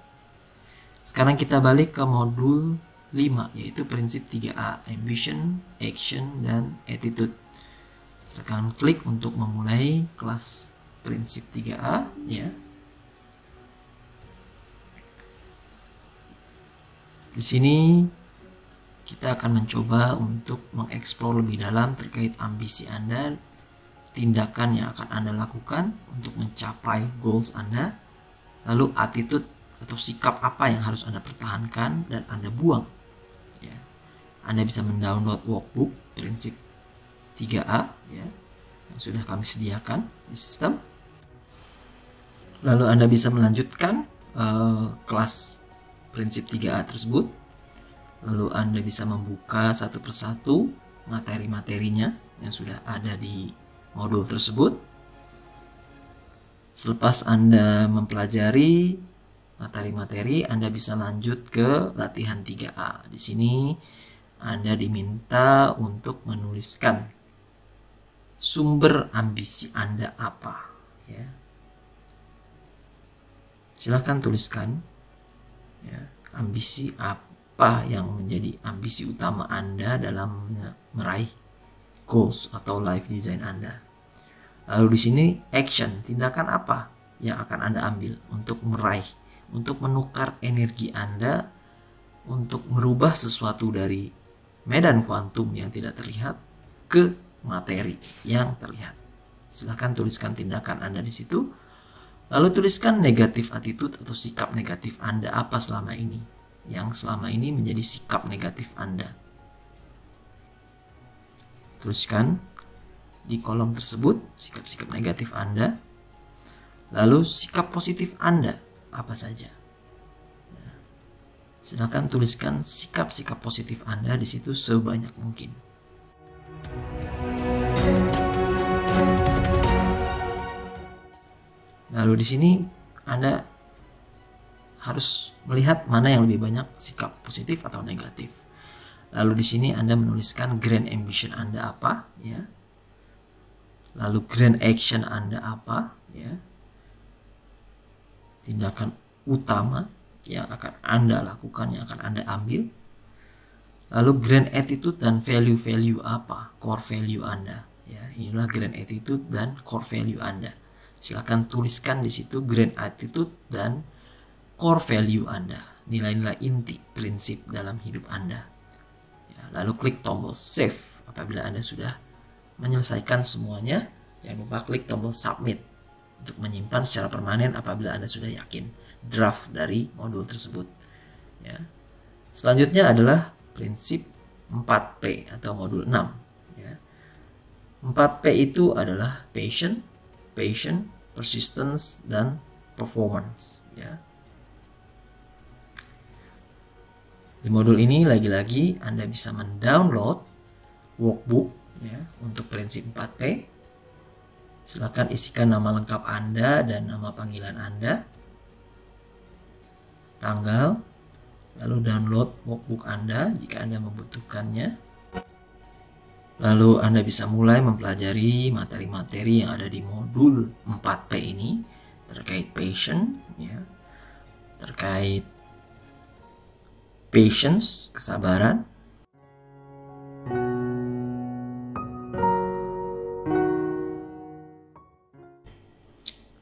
Sekarang kita balik ke modul 5, yaitu prinsip 3A, ambition, action, dan attitude. Silakan klik untuk memulai kelas prinsip 3A ya. Di sini kita akan mencoba untuk mengeksplor lebih dalam terkait ambisi Anda, tindakan yang akan Anda lakukan untuk mencapai goals Anda, lalu attitude atau sikap apa yang harus Anda pertahankan dan Anda buang. Ya. Anda bisa mendownload workbook prinsip 3A ya, yang sudah kami sediakan di sistem. Lalu Anda bisa melanjutkan kelas prinsip 3A tersebut. Lalu Anda bisa membuka satu persatu materi-materinya yang sudah ada di modul tersebut. Selepas Anda mempelajari materi-materi, Anda bisa lanjut ke latihan 3A. Di sini Anda diminta untuk menuliskan sumber ambisi Anda apa. Ya. Silakan tuliskan ya, ambisi apa yang menjadi ambisi utama Anda dalam meraih goals atau life design Anda. Lalu di sini action, tindakan apa yang akan Anda ambil untuk meraih, untuk menukar energi Anda, untuk merubah sesuatu dari medan kuantum yang tidak terlihat ke materi yang terlihat. Silahkan tuliskan tindakan Anda di situ. Lalu tuliskan negatif attitude atau sikap negatif Anda apa selama ini, yang selama ini menjadi sikap negatif Anda. Tuliskan di kolom tersebut sikap-sikap negatif Anda. Lalu sikap positif Anda apa saja. Ya. Silakan tuliskan sikap-sikap positif Anda di situ sebanyak mungkin. Lalu di sini Anda harus melihat mana yang lebih banyak sikap positif atau negatif. Lalu di sini Anda menuliskan grand ambition Anda apa, ya. Lalu grand action Anda apa, ya. Tindakan utama yang akan Anda lakukan, yang akan Anda ambil. Lalu grand attitude dan value-value apa, core value Anda, ya. Inilah grand attitude dan core value Anda. Silakan tuliskan di situ grand attitude dan core value Anda, nilai-nilai inti prinsip dalam hidup Anda. Ya, lalu klik tombol save apabila Anda sudah menyelesaikan semuanya. Jangan lupa klik tombol submit untuk menyimpan secara permanen apabila Anda sudah yakin draft dari modul tersebut. Ya. Selanjutnya adalah prinsip 4P atau modul 6. Ya. 4P itu adalah passion, persistence, dan performance. Ya. Di modul ini lagi-lagi Anda bisa mendownload workbook ya, untuk prinsip 4P. Silakan isikan nama lengkap Anda dan nama panggilan Anda, tanggal, lalu download workbook Anda jika Anda membutuhkannya. Lalu Anda bisa mulai mempelajari materi-materi yang ada di modul 4P ini terkait passion, ya, terkait patience, kesabaran.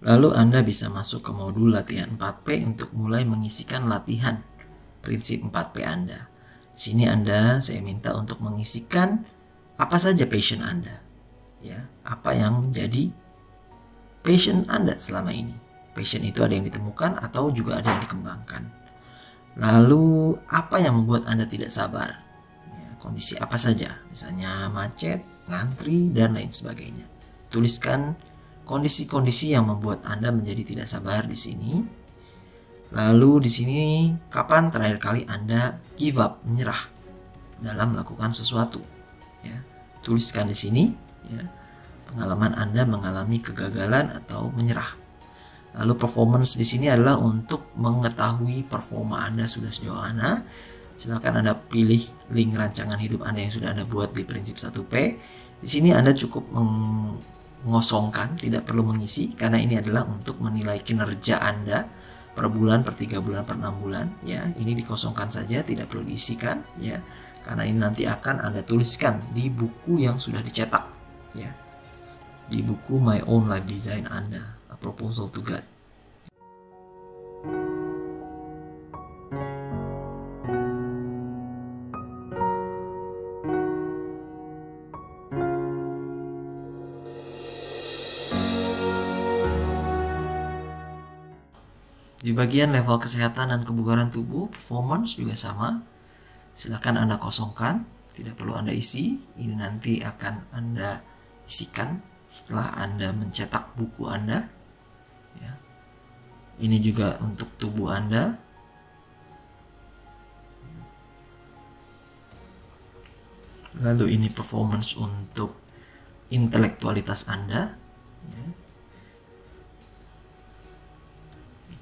Lalu Anda bisa masuk ke modul latihan 4P untuk mulai mengisikan latihan prinsip 4P Anda. Di sini saya minta untuk mengisikan apa saja passion Anda. Ya, apa yang menjadi passion Anda selama ini. Passion itu ada yang ditemukan atau juga ada yang dikembangkan. Lalu apa yang membuat Anda tidak sabar? Ya, kondisi apa saja, misalnya macet, ngantri, dan lain sebagainya. Tuliskan kondisi-kondisi yang membuat Anda menjadi tidak sabar di sini. Lalu di sini kapan terakhir kali Anda give up, menyerah dalam melakukan sesuatu? Ya, tuliskan di sini. Ya, pengalaman Anda mengalami kegagalan atau menyerah. Lalu performance di sini adalah untuk mengetahui performa Anda sudah sejauh mana. Silakan Anda pilih link rancangan hidup Anda yang sudah Anda buat di prinsip 1P. Di sini Anda cukup mengosongkan, tidak perlu mengisi, karena ini adalah untuk menilai kinerja Anda per bulan, per 3 bulan, per 6 bulan. Ya, ini dikosongkan saja, tidak perlu diisikan. Ya, karena ini nanti akan Anda tuliskan di buku yang sudah dicetak. Ya, di buku My Own Life Design Anda, A Proposal to God. Di bagian level kesehatan dan kebugaran tubuh, performance juga sama. Silakan Anda kosongkan, tidak perlu Anda isi. Ini nanti akan Anda isikan setelah Anda mencetak buku Anda. Ya. Ini juga untuk tubuh Anda. Lalu ini performance untuk intelektualitas Anda. Ya.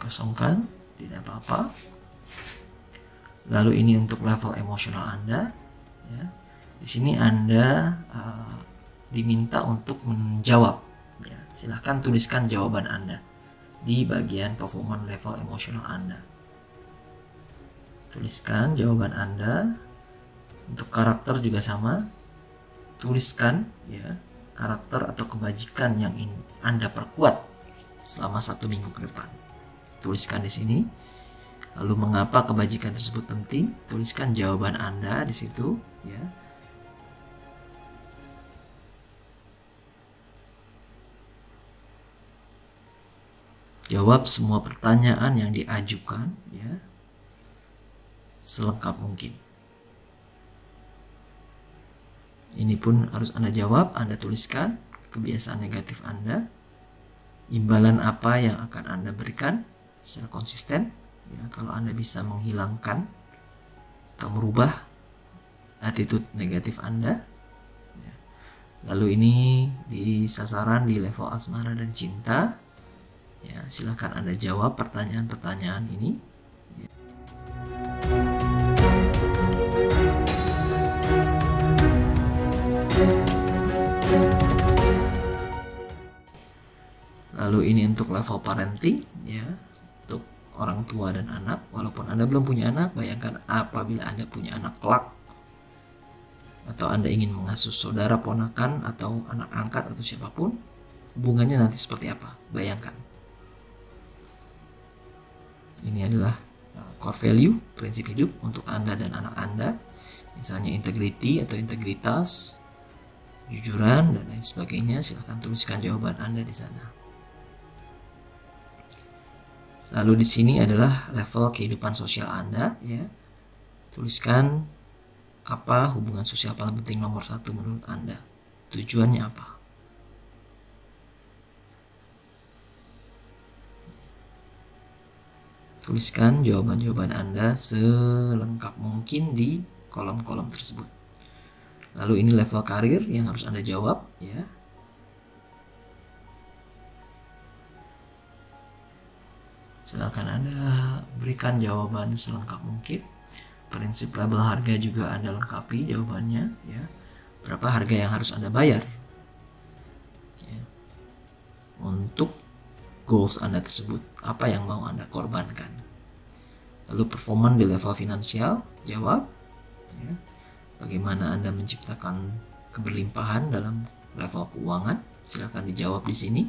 Kosongkan, tidak apa-apa. Lalu ini untuk level emosional Anda. Ya. Di sini Anda diminta untuk menjawab. Ya. Silahkan tuliskan jawaban Anda di bagian performance level emosional Anda. Tuliskan jawaban Anda. Untuk karakter juga sama. Tuliskan ya karakter atau kebajikan yang ingin Anda perkuat selama 1 minggu ke depan. Tuliskan di sini. Lalu mengapa kebajikan tersebut penting? Tuliskan jawaban Anda di situ, ya. Jawab semua pertanyaan yang diajukan, ya, selengkap mungkin. Ini pun harus Anda jawab, Anda tuliskan kebiasaan negatif Anda, imbalan apa yang akan Anda berikan secara konsisten. Ya, kalau Anda bisa menghilangkan atau merubah attitude negatif Anda. Ya. Lalu ini di sasaran di level asmara dan cinta. Ya, silakan Anda jawab pertanyaan-pertanyaan ini. Ya. Lalu ini untuk level parenting, ya. Orang tua dan anak. Walaupun Anda belum punya anak, bayangkan apabila Anda punya anak kelak, atau Anda ingin mengasuh saudara, ponakan, atau anak angkat, atau siapapun, hubungannya nanti seperti apa? Bayangkan. Ini adalah core value, prinsip hidup untuk Anda dan anak Anda. Misalnya integrity atau integritas, jujuran, dan lain sebagainya. Silahkan tuliskan jawaban Anda di sana. Lalu di sini adalah level kehidupan sosial Anda, ya. Tuliskan apa hubungan sosial paling penting nomor 1 menurut Anda. Tujuannya apa? Tuliskan jawaban-jawaban Anda selengkap mungkin di kolom-kolom tersebut. Lalu ini level karir yang harus Anda jawab, ya. Silakan Anda berikan jawaban selengkap mungkin. Prinsip label harga juga Anda lengkapi jawabannya, ya. Berapa harga yang harus Anda bayar, ya, untuk goals Anda tersebut? Apa yang mau Anda korbankan? Lalu performan di level finansial, jawab. Ya. Bagaimana Anda menciptakan keberlimpahan dalam level keuangan? Silahkan dijawab di sini.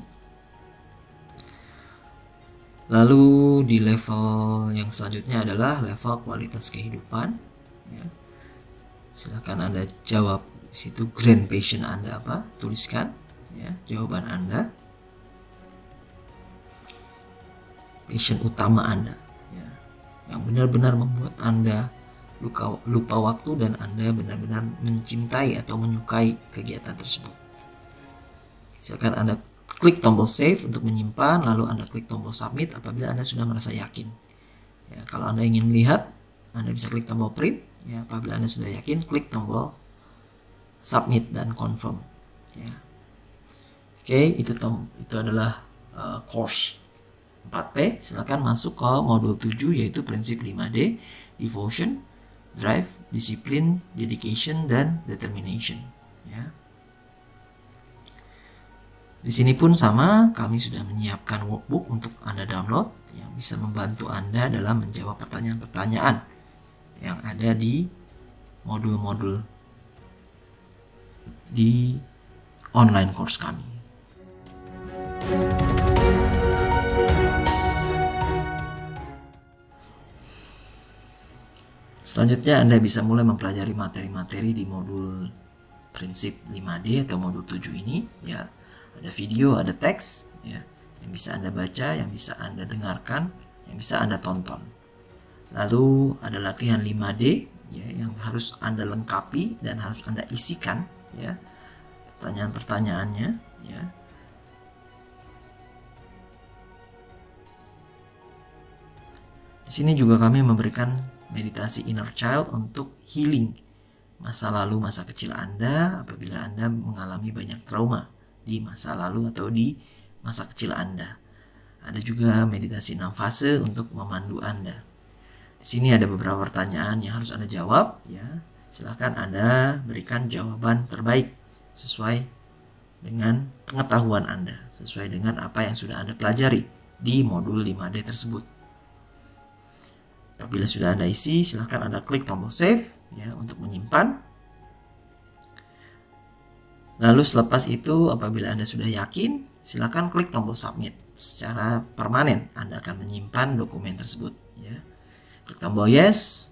Lalu di level yang selanjutnya adalah level kualitas kehidupan. Ya. Silahkan Anda jawab di situ, grand passion Anda apa? Tuliskan ya jawaban Anda. Passion utama Anda ya, yang benar-benar membuat Anda lupa waktu dan Anda benar-benar mencintai atau menyukai kegiatan tersebut. Silakan Anda klik tombol save untuk menyimpan, lalu Anda klik tombol submit apabila Anda sudah merasa yakin. Ya, kalau Anda ingin melihat, Anda bisa klik tombol print. Ya, apabila Anda sudah yakin, klik tombol submit dan confirm. Ya. Oke, itu adalah course 4P. Silakan masuk ke modul 7 yaitu prinsip 5D, devotion, drive, disiplin, dedication, dan determination. Ya. Di sini pun sama, kami sudah menyiapkan workbook untuk Anda download yang bisa membantu Anda dalam menjawab pertanyaan-pertanyaan yang ada di modul-modul di online course kami. Selanjutnya Anda bisa mulai mempelajari materi-materi di modul prinsip 5D atau modul 7 ini ya. Ada video, ada teks ya, yang bisa Anda baca, yang bisa Anda dengarkan, yang bisa Anda tonton. Lalu ada latihan 5D ya, yang harus Anda lengkapi dan harus Anda isikan ya pertanyaan-pertanyaannya ya. Di sini juga kami memberikan meditasi inner child untuk healing masa lalu, masa kecil Anda apabila Anda mengalami banyak trauma di masa lalu atau di masa kecil Anda. Ada juga meditasi 6 fase untuk memandu Anda. Di sini ada beberapa pertanyaan yang harus Anda jawab ya. Silakan Anda berikan jawaban terbaik sesuai dengan pengetahuan Anda, sesuai dengan apa yang sudah Anda pelajari di modul 5D tersebut. Apabila sudah Anda isi, silakan Anda klik tombol save ya untuk menyimpan. Lalu selepas itu apabila Anda sudah yakin, silakan klik tombol submit. Secara permanen Anda akan menyimpan dokumen tersebut ya. Klik tombol yes.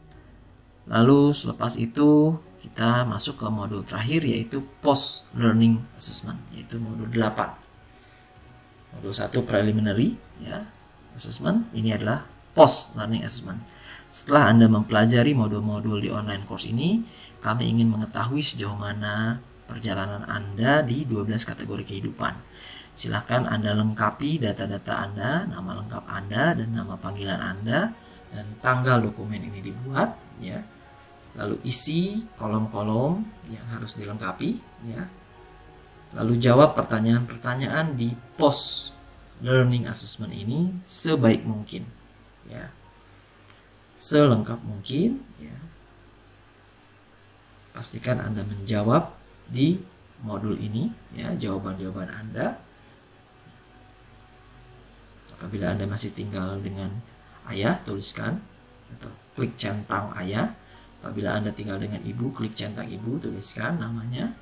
Lalu selepas itu kita masuk ke modul terakhir yaitu post learning assessment, yaitu modul 8. Modul 1 preliminary ya, assessment, ini adalah post learning assessment. Setelah Anda mempelajari modul-modul di online course ini, kami ingin mengetahui sejauh mana perjalanan Anda di 12 kategori kehidupan. Silahkan Anda lengkapi data-data Anda, nama lengkap Anda dan nama panggilan Anda dan tanggal dokumen ini dibuat ya. Lalu isi kolom-kolom yang harus dilengkapi ya. Lalu jawab pertanyaan-pertanyaan di post learning assessment ini sebaik mungkin ya. Selengkap mungkin ya. Pastikan Anda menjawab di modul ini ya jawaban-jawaban Anda. Apabila Anda masih tinggal dengan ayah, tuliskan atau klik centang ayah. Apabila Anda tinggal dengan ibu, klik centang ibu, tuliskan namanya.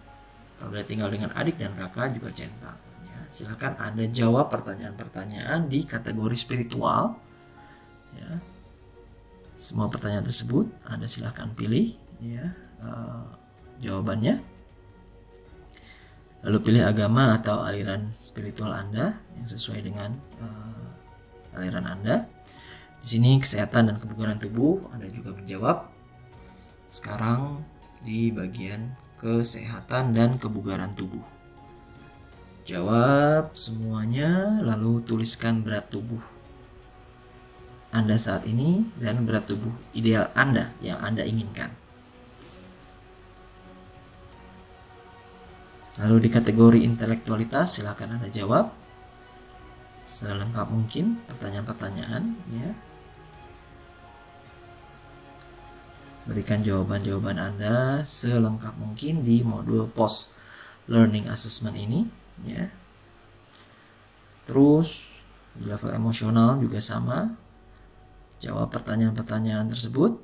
Apabila tinggal dengan adik dan kakak juga centang ya. Silakan Anda jawab pertanyaan-pertanyaan di kategori spiritual ya. Semua pertanyaan tersebut Anda silakan pilih ya jawabannya. Lalu pilih agama atau aliran spiritual Anda yang sesuai dengan aliran Anda. Di sini kesehatan dan kebugaran tubuh Anda juga menjawab. Sekarang di bagian kesehatan dan kebugaran tubuh. Jawab semuanya lalu tuliskan berat tubuh Anda saat ini dan berat tubuh ideal Anda yang Anda inginkan. Lalu di kategori intelektualitas silakan Anda jawab selengkap mungkin pertanyaan-pertanyaan ya. Berikan jawaban-jawaban Anda selengkap mungkin di modul post learning assessment ini ya. Terus di level emosional juga sama. Jawab pertanyaan-pertanyaan tersebut.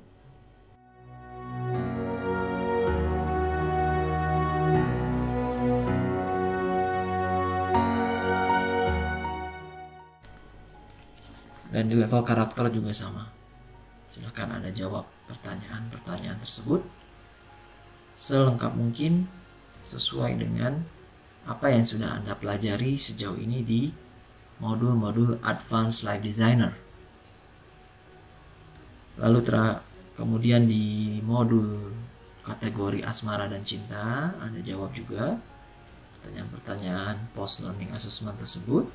Dan di level karakter juga sama. Silakan Anda jawab pertanyaan-pertanyaan tersebut selengkap mungkin sesuai dengan apa yang sudah Anda pelajari sejauh ini di modul-modul Advanced Life Designer. Lalu kemudian di modul kategori asmara dan cinta, Anda jawab juga pertanyaan-pertanyaan post learning assessment tersebut.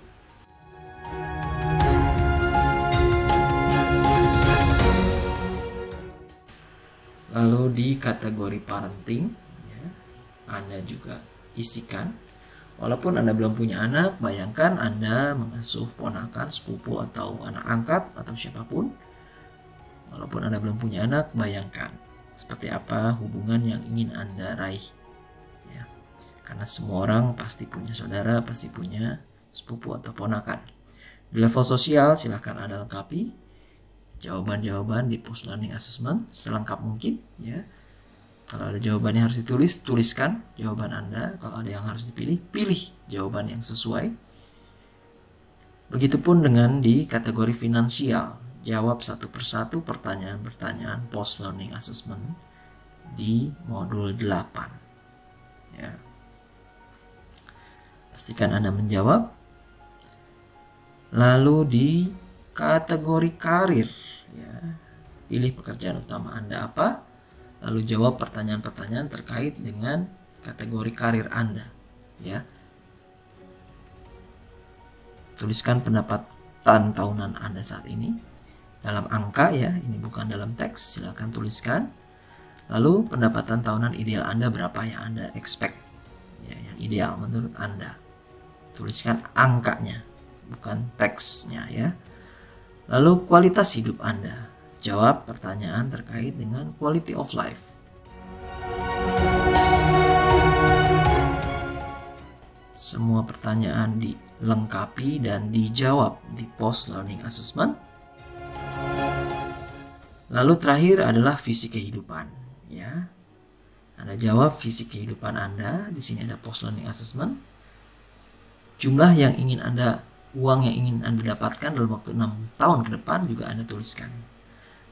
Lalu di kategori parenting, ya, Anda juga isikan. Walaupun Anda belum punya anak, bayangkan Anda mengasuh ponakan, sepupu, atau anak angkat, atau siapapun. Walaupun Anda belum punya anak, bayangkan seperti apa hubungan yang ingin Anda raih. Ya. Karena semua orang pasti punya saudara, pasti punya sepupu atau ponakan. Di level sosial, silahkan Anda lengkapi jawaban-jawaban di post learning assessment selengkap mungkin. Ya. Kalau ada jawaban yang harus ditulis, tuliskan jawaban Anda. Kalau ada yang harus dipilih, pilih jawaban yang sesuai. Begitupun dengan di kategori finansial. Jawab satu persatu pertanyaan-pertanyaan post learning assessment di modul 8. Ya. Pastikan Anda menjawab. Lalu di kategori karir, ya, pilih pekerjaan utama Anda apa, lalu jawab pertanyaan-pertanyaan terkait dengan kategori karir Anda. Ya. Tuliskan pendapatan tahunan Anda saat ini dalam angka, ya, ini bukan dalam teks, silakan tuliskan. Lalu pendapatan tahunan ideal Anda berapa yang Anda expect, ya, yang ideal menurut Anda. Tuliskan angkanya, bukan teksnya, ya. Lalu kualitas hidup Anda, jawab pertanyaan terkait dengan quality of life. Semua pertanyaan dilengkapi dan dijawab di post learning assessment. Lalu terakhir adalah visi kehidupan, ya. Anda jawab visi kehidupan Anda. Di sini ada post learning assessment. Jumlah yang ingin uang yang ingin Anda dapatkan dalam waktu 6 tahun ke depan juga Anda tuliskan.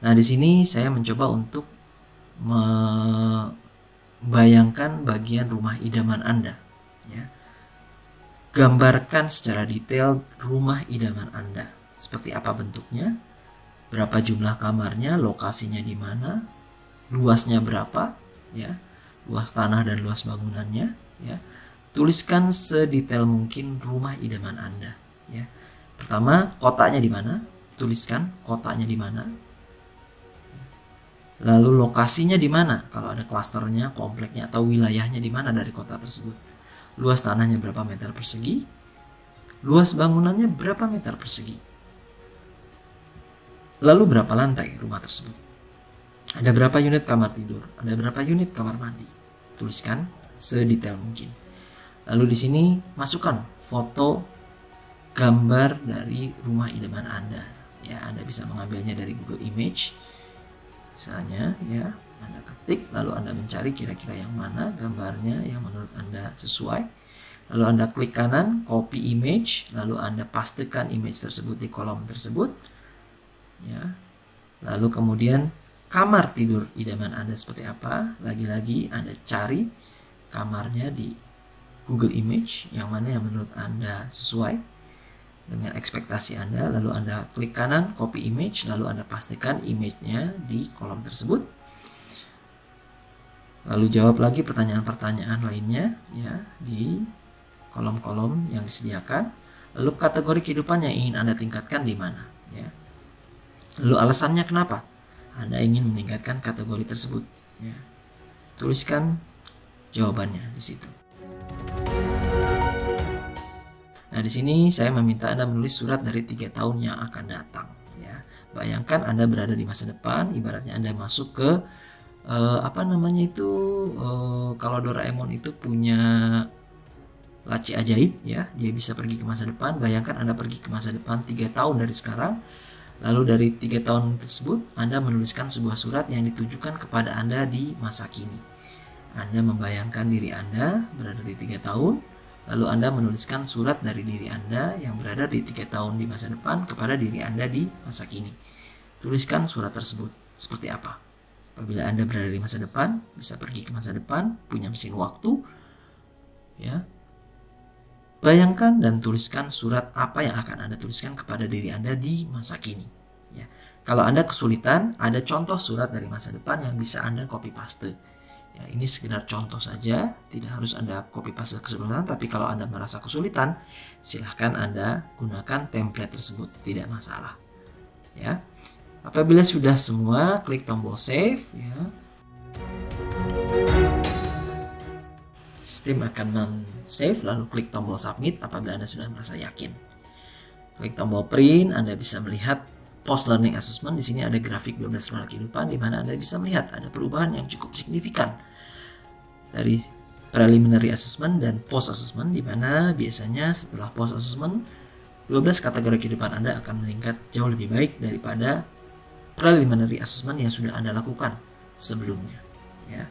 Nah, di sini saya mencoba untuk membayangkan bagian rumah idaman Anda, ya. Gambarkan secara detail rumah idaman Anda. Seperti apa bentuknya? Berapa jumlah kamarnya, lokasinya di mana, luasnya berapa, ya, luas tanah dan luas bangunannya, ya. Tuliskan sedetail mungkin rumah idaman Anda, ya. Pertama, kotanya di mana? Tuliskan kotanya di mana. Lalu lokasinya di mana? Kalau ada klasternya, kompleknya, atau wilayahnya di mana dari kota tersebut. Luas tanahnya berapa meter persegi? Luas bangunannya berapa meter persegi? Lalu berapa lantai rumah tersebut? Ada berapa unit kamar tidur? Ada berapa unit kamar mandi? Tuliskan sedetail mungkin. Lalu di sini masukkan foto gambar dari rumah idaman Anda. Ya, Anda bisa mengambilnya dari Google Image. Misalnya, ya, Anda ketik lalu Anda mencari kira-kira yang mana gambarnya yang menurut Anda sesuai. Lalu Anda klik kanan, copy image, lalu Anda pastekan image tersebut di kolom tersebut. Ya. Lalu kemudian kamar tidur idaman Anda seperti apa? Lagi-lagi Anda cari kamarnya di Google Image yang mana yang menurut Anda sesuai dengan ekspektasi Anda. Lalu Anda klik kanan, copy image, lalu Anda pastikan image-nya di kolom tersebut. Lalu jawab lagi pertanyaan-pertanyaan lainnya, ya, di kolom-kolom yang disediakan. Lalu kategori kehidupan yang ingin Anda tingkatkan di mana, ya. Lalu alasannya kenapa Anda ingin meningkatkan kategori tersebut, ya. Tuliskan jawabannya di situ. Nah, di sini saya meminta Anda menulis surat dari 3 tahun yang akan datang, ya. Bayangkan Anda berada di masa depan, ibaratnya Anda masuk ke kalau Doraemon itu punya laci ajaib, ya, dia bisa pergi ke masa depan. Bayangkan Anda pergi ke masa depan 3 tahun dari sekarang. Lalu dari 3 tahun tersebut Anda menuliskan sebuah surat yang ditujukan kepada Anda di masa kini. Anda membayangkan diri Anda berada di 3 tahun, Lalu Anda menuliskan surat dari diri Anda yang berada di 3 tahun di masa depan kepada diri Anda di masa kini. Tuliskan surat tersebut seperti apa. Apabila Anda berada di masa depan, bisa pergi ke masa depan, punya mesin waktu, ya. Bayangkan dan tuliskan surat apa yang akan Anda tuliskan kepada diri Anda di masa kini. Ya. Kalau Anda kesulitan, ada contoh surat dari masa depan yang bisa Anda copy paste. Ya, ini sekedar contoh saja, tidak harus Anda copy paste keseluruhan, tapi kalau Anda merasa kesulitan, silahkan Anda gunakan template tersebut, tidak masalah. Ya. Apabila sudah semua, klik tombol save, ya. Sistem akan men-save, lalu klik tombol submit apabila Anda sudah merasa yakin. Klik tombol print, Anda bisa melihat post learning assessment. Di sini ada grafik 12 roda kehidupan di mana Anda bisa melihat ada perubahan yang cukup signifikan dari preliminary assessment dan post assessment, di mana biasanya setelah post assessment 12 kategori kehidupan Anda akan meningkat jauh lebih baik daripada preliminary assessment yang sudah Anda lakukan sebelumnya, ya.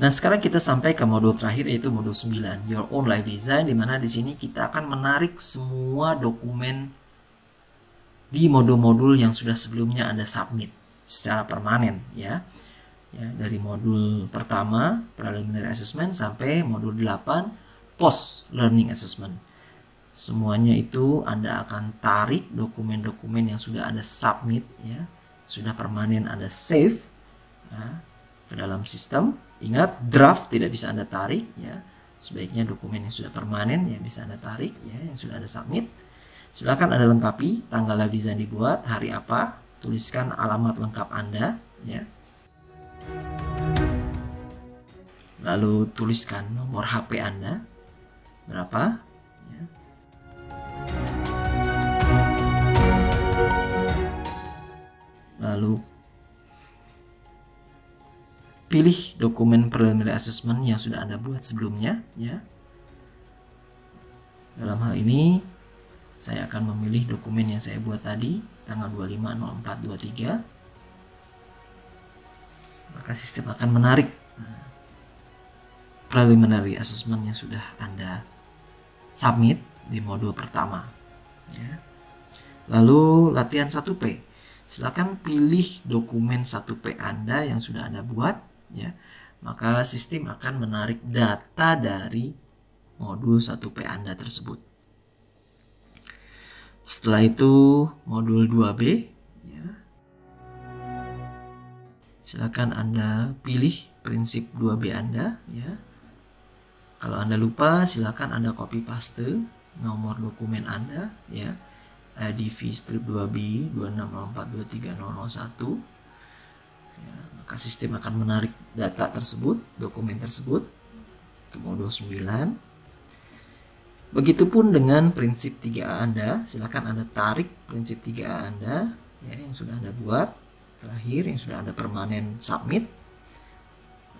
Nah, sekarang kita sampai ke modul terakhir, yaitu modul 9, Your Own Life Design, di mana di sini kita akan menarik semua dokumen di modul-modul yang sudah sebelumnya Anda submit secara permanen, ya. Ya, dari modul pertama preliminary assessment sampai modul 8 post learning assessment. Semuanya itu Anda akan tarik dokumen-dokumen yang sudah Anda submit, ya, sudah permanen Anda save, ya, ke dalam sistem. Ingat, draft tidak bisa Anda tarik, ya. Sebaiknya dokumen yang sudah permanen yang bisa Anda tarik, ya, yang sudah Anda submit. Silakan Anda lengkapi tanggal live design dibuat, hari apa, tuliskan alamat lengkap Anda, ya. Lalu tuliskan nomor HP Anda berapa, ya. Lalu pilih dokumen preliminary assessment yang sudah Anda buat sebelumnya, ya. Dalam hal ini saya akan memilih dokumen yang saya buat tadi tanggal 25/04/23. Maka sistem akan menarik preliminary assessment yang sudah Anda submit di modul pertama, ya. Lalu latihan 1P. Silakan pilih dokumen 1P Anda yang sudah Anda buat, ya. Maka sistem akan menarik data dari modul 1P Anda tersebut. Setelah itu modul 2B, ya. Silakan Anda pilih prinsip 2B Anda, ya. Kalau Anda lupa, silakan Anda copy paste nomor dokumen Anda, ya. ADV strip 2B 26042301. Ya, maka sistem akan menarik data tersebut, dokumen tersebut ke modul 9. Begitupun dengan prinsip 3A Anda, silakan Anda tarik prinsip 3A Anda, ya, yang sudah Anda buat terakhir, yang sudah Anda permanen submit.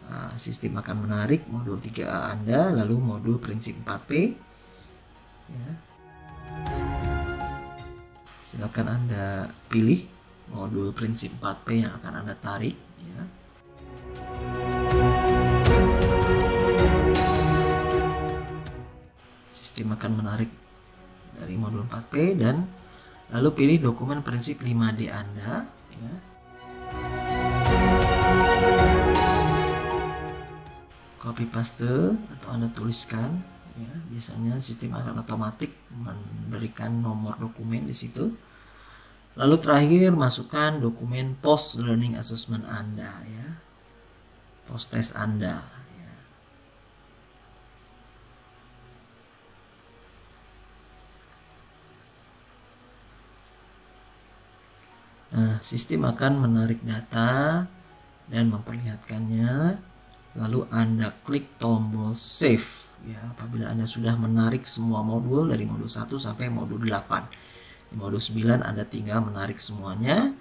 Nah, sistem akan menarik modul 3A Anda, lalu modul prinsip 4P, ya. Silakan Anda pilih modul prinsip 4P yang akan Anda tarik, ya. Sistem akan menarik dari modul 4P dan lalu pilih dokumen prinsip 5D Anda, ya. Copy paste atau Anda tuliskan, ya. Biasanya sistem akan otomatis memberikan nomor dokumen di situ. Lalu terakhir masukkan dokumen post learning assessment Anda, ya. Post test Anda, ya. Nah, sistem akan menarik data dan memperlihatkannya. Lalu Anda klik tombol save, ya, apabila Anda sudah menarik semua modul dari modul 1 sampai modul 8. Di modul 9 Anda tinggal menarik semuanya.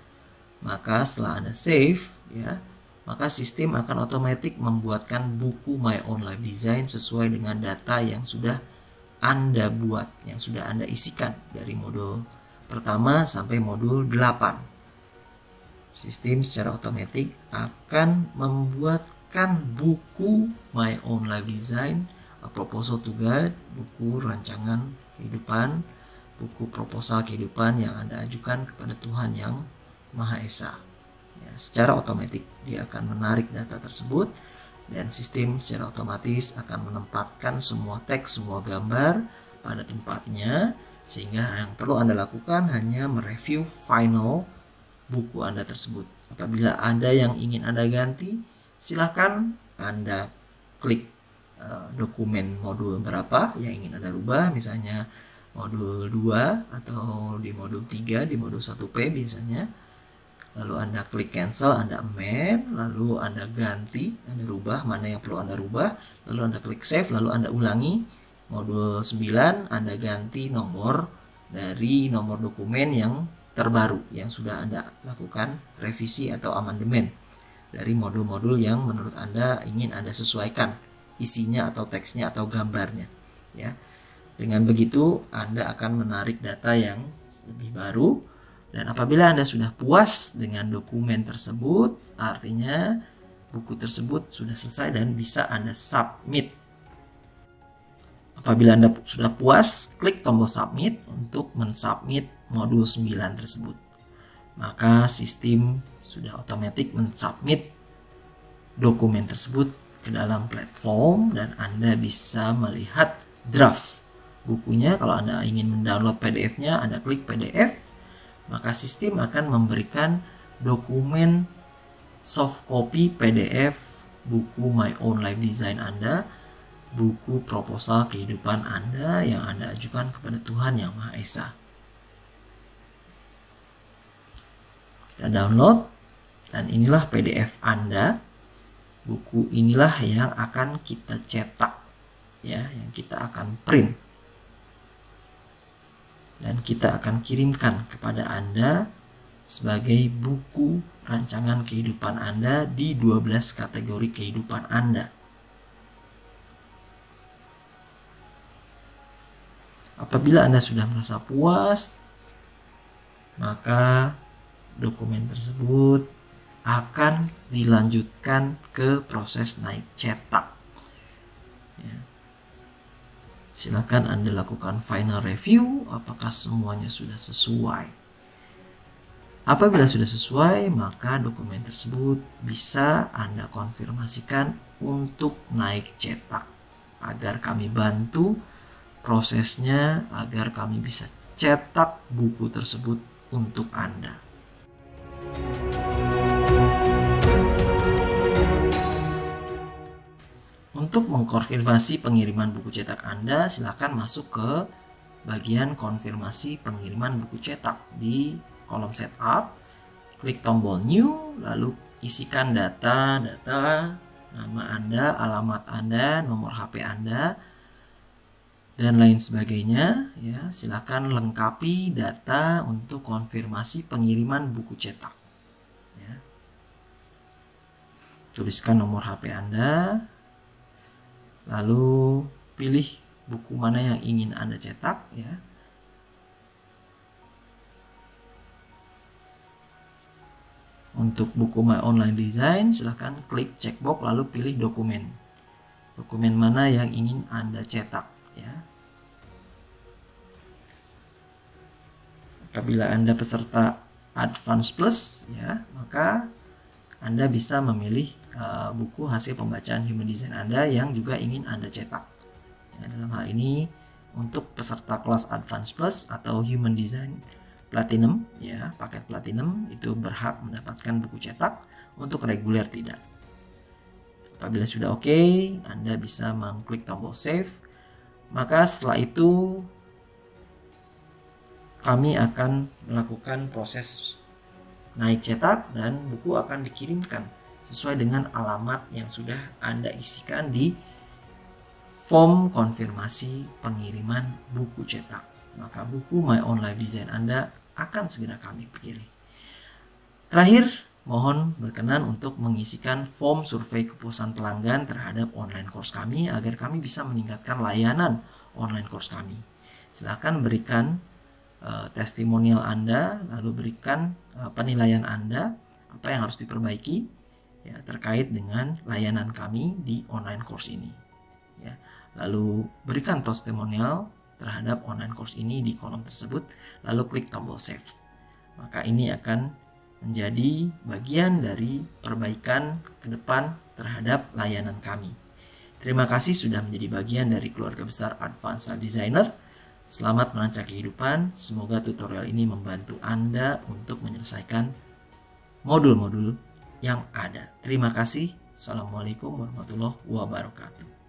Maka setelah Anda save, ya, maka sistem akan otomatis membuatkan buku My Own Life Design sesuai dengan data yang sudah Anda buat, yang sudah Anda isikan dari modul pertama sampai modul 8. Sistem secara otomatis akan membuatkan buku My Own Life Design, A Proposal to God, buku rancangan kehidupan, buku proposal kehidupan yang Anda ajukan kepada Tuhan yang Maha Esa. Ya, secara otomatis dia akan menarik data tersebut, dan sistem secara otomatis akan menempatkan semua teks, semua gambar pada tempatnya, sehingga yang perlu Anda lakukan hanya mereview final buku Anda tersebut. Apabila ada yang ingin Anda ganti, silakan Anda klik dokumen modul berapa yang ingin Anda rubah, misalnya modul 2 atau di modul 3, di modul 1P biasanya. Lalu Anda klik cancel, Anda amend, lalu Anda ganti, Anda rubah mana yang perlu Anda rubah, lalu Anda klik save, lalu Anda ulangi modul 9, Anda ganti nomor dari nomor dokumen yang terbaru yang sudah Anda lakukan revisi atau amandemen dari modul-modul yang menurut Anda ingin Anda sesuaikan isinya atau teksnya atau gambarnya, ya. Dengan begitu Anda akan menarik data yang lebih baru. Dan apabila Anda sudah puas dengan dokumen tersebut, artinya buku tersebut sudah selesai dan bisa Anda submit. Apabila Anda sudah puas, klik tombol submit untuk mensubmit modul 9 tersebut. Maka sistem sudah otomatis mensubmit dokumen tersebut ke dalam platform dan Anda bisa melihat draft bukunya. Kalau Anda ingin mendownload PDF-nya, Anda klik PDF. Maka sistem akan memberikan dokumen soft copy PDF buku My Own Life Design Anda, buku proposal kehidupan Anda yang Anda ajukan kepada Tuhan yang Maha Esa. Kita download, dan inilah PDF Anda. Buku inilah yang akan kita cetak, ya, yang kita akan print. Dan kita akan kirimkan kepada Anda sebagai buku rancangan kehidupan Anda di 12 kategori kehidupan Anda. Apabila Anda sudah merasa puas, maka dokumen tersebut akan dilanjutkan ke proses naik cetak. Ya. Silakan Anda lakukan final review apakah semuanya sudah sesuai. Apabila sudah sesuai, maka dokumen tersebut bisa Anda konfirmasikan untuk naik cetak agar kami bantu prosesnya, agar kami bisa cetak buku tersebut untuk Anda. Untuk mengkonfirmasi pengiriman buku cetak Anda, silakan masuk ke bagian konfirmasi pengiriman buku cetak di kolom setup, klik tombol new, lalu isikan data nama Anda, alamat Anda, nomor HP Anda, dan lain sebagainya. Ya, silakan lengkapi data untuk konfirmasi pengiriman buku cetak. Ya. Tuliskan nomor HP Anda. Lalu pilih buku mana yang ingin Anda cetak, ya. Untuk buku My Own Life Design, silahkan klik checkbox lalu pilih dokumen. Dokumen mana yang ingin Anda cetak, ya. Apabila Anda peserta Advance Plus, ya, maka Anda bisa memilih buku hasil pembacaan Human Design Anda yang juga ingin Anda cetak. Ya, dalam hal ini untuk peserta kelas Advance Plus atau Human Design Platinum, ya, paket Platinum itu berhak mendapatkan buku cetak, untuk reguler tidak. Apabila sudah oke, Anda bisa mengklik tombol save. Maka setelah itu kami akan melakukan proses naik cetak dan buku akan dikirimkan sesuai dengan alamat yang sudah Anda isikan di form konfirmasi pengiriman buku cetak. Maka buku My Own Life Design Anda akan segera kami pilih. Terakhir, mohon berkenan untuk mengisikan form survei kepuasan pelanggan terhadap online course kami agar kami bisa meningkatkan layanan online course kami. Silakan berikan testimonial Anda, lalu berikan penilaian Anda apa yang harus diperbaiki ya terkait dengan layanan kami di online course ini. Ya, lalu berikan testimonial terhadap online course ini di kolom tersebut, lalu klik tombol save. Maka ini akan menjadi bagian dari perbaikan ke depan terhadap layanan kami. Terima kasih sudah menjadi bagian dari keluarga besar Advanced Life Designer. Selamat merancang kehidupan. Semoga tutorial ini membantu Anda untuk menyelesaikan modul-modul yang ada. Terima kasih. Assalamualaikum warahmatullahi wabarakatuh.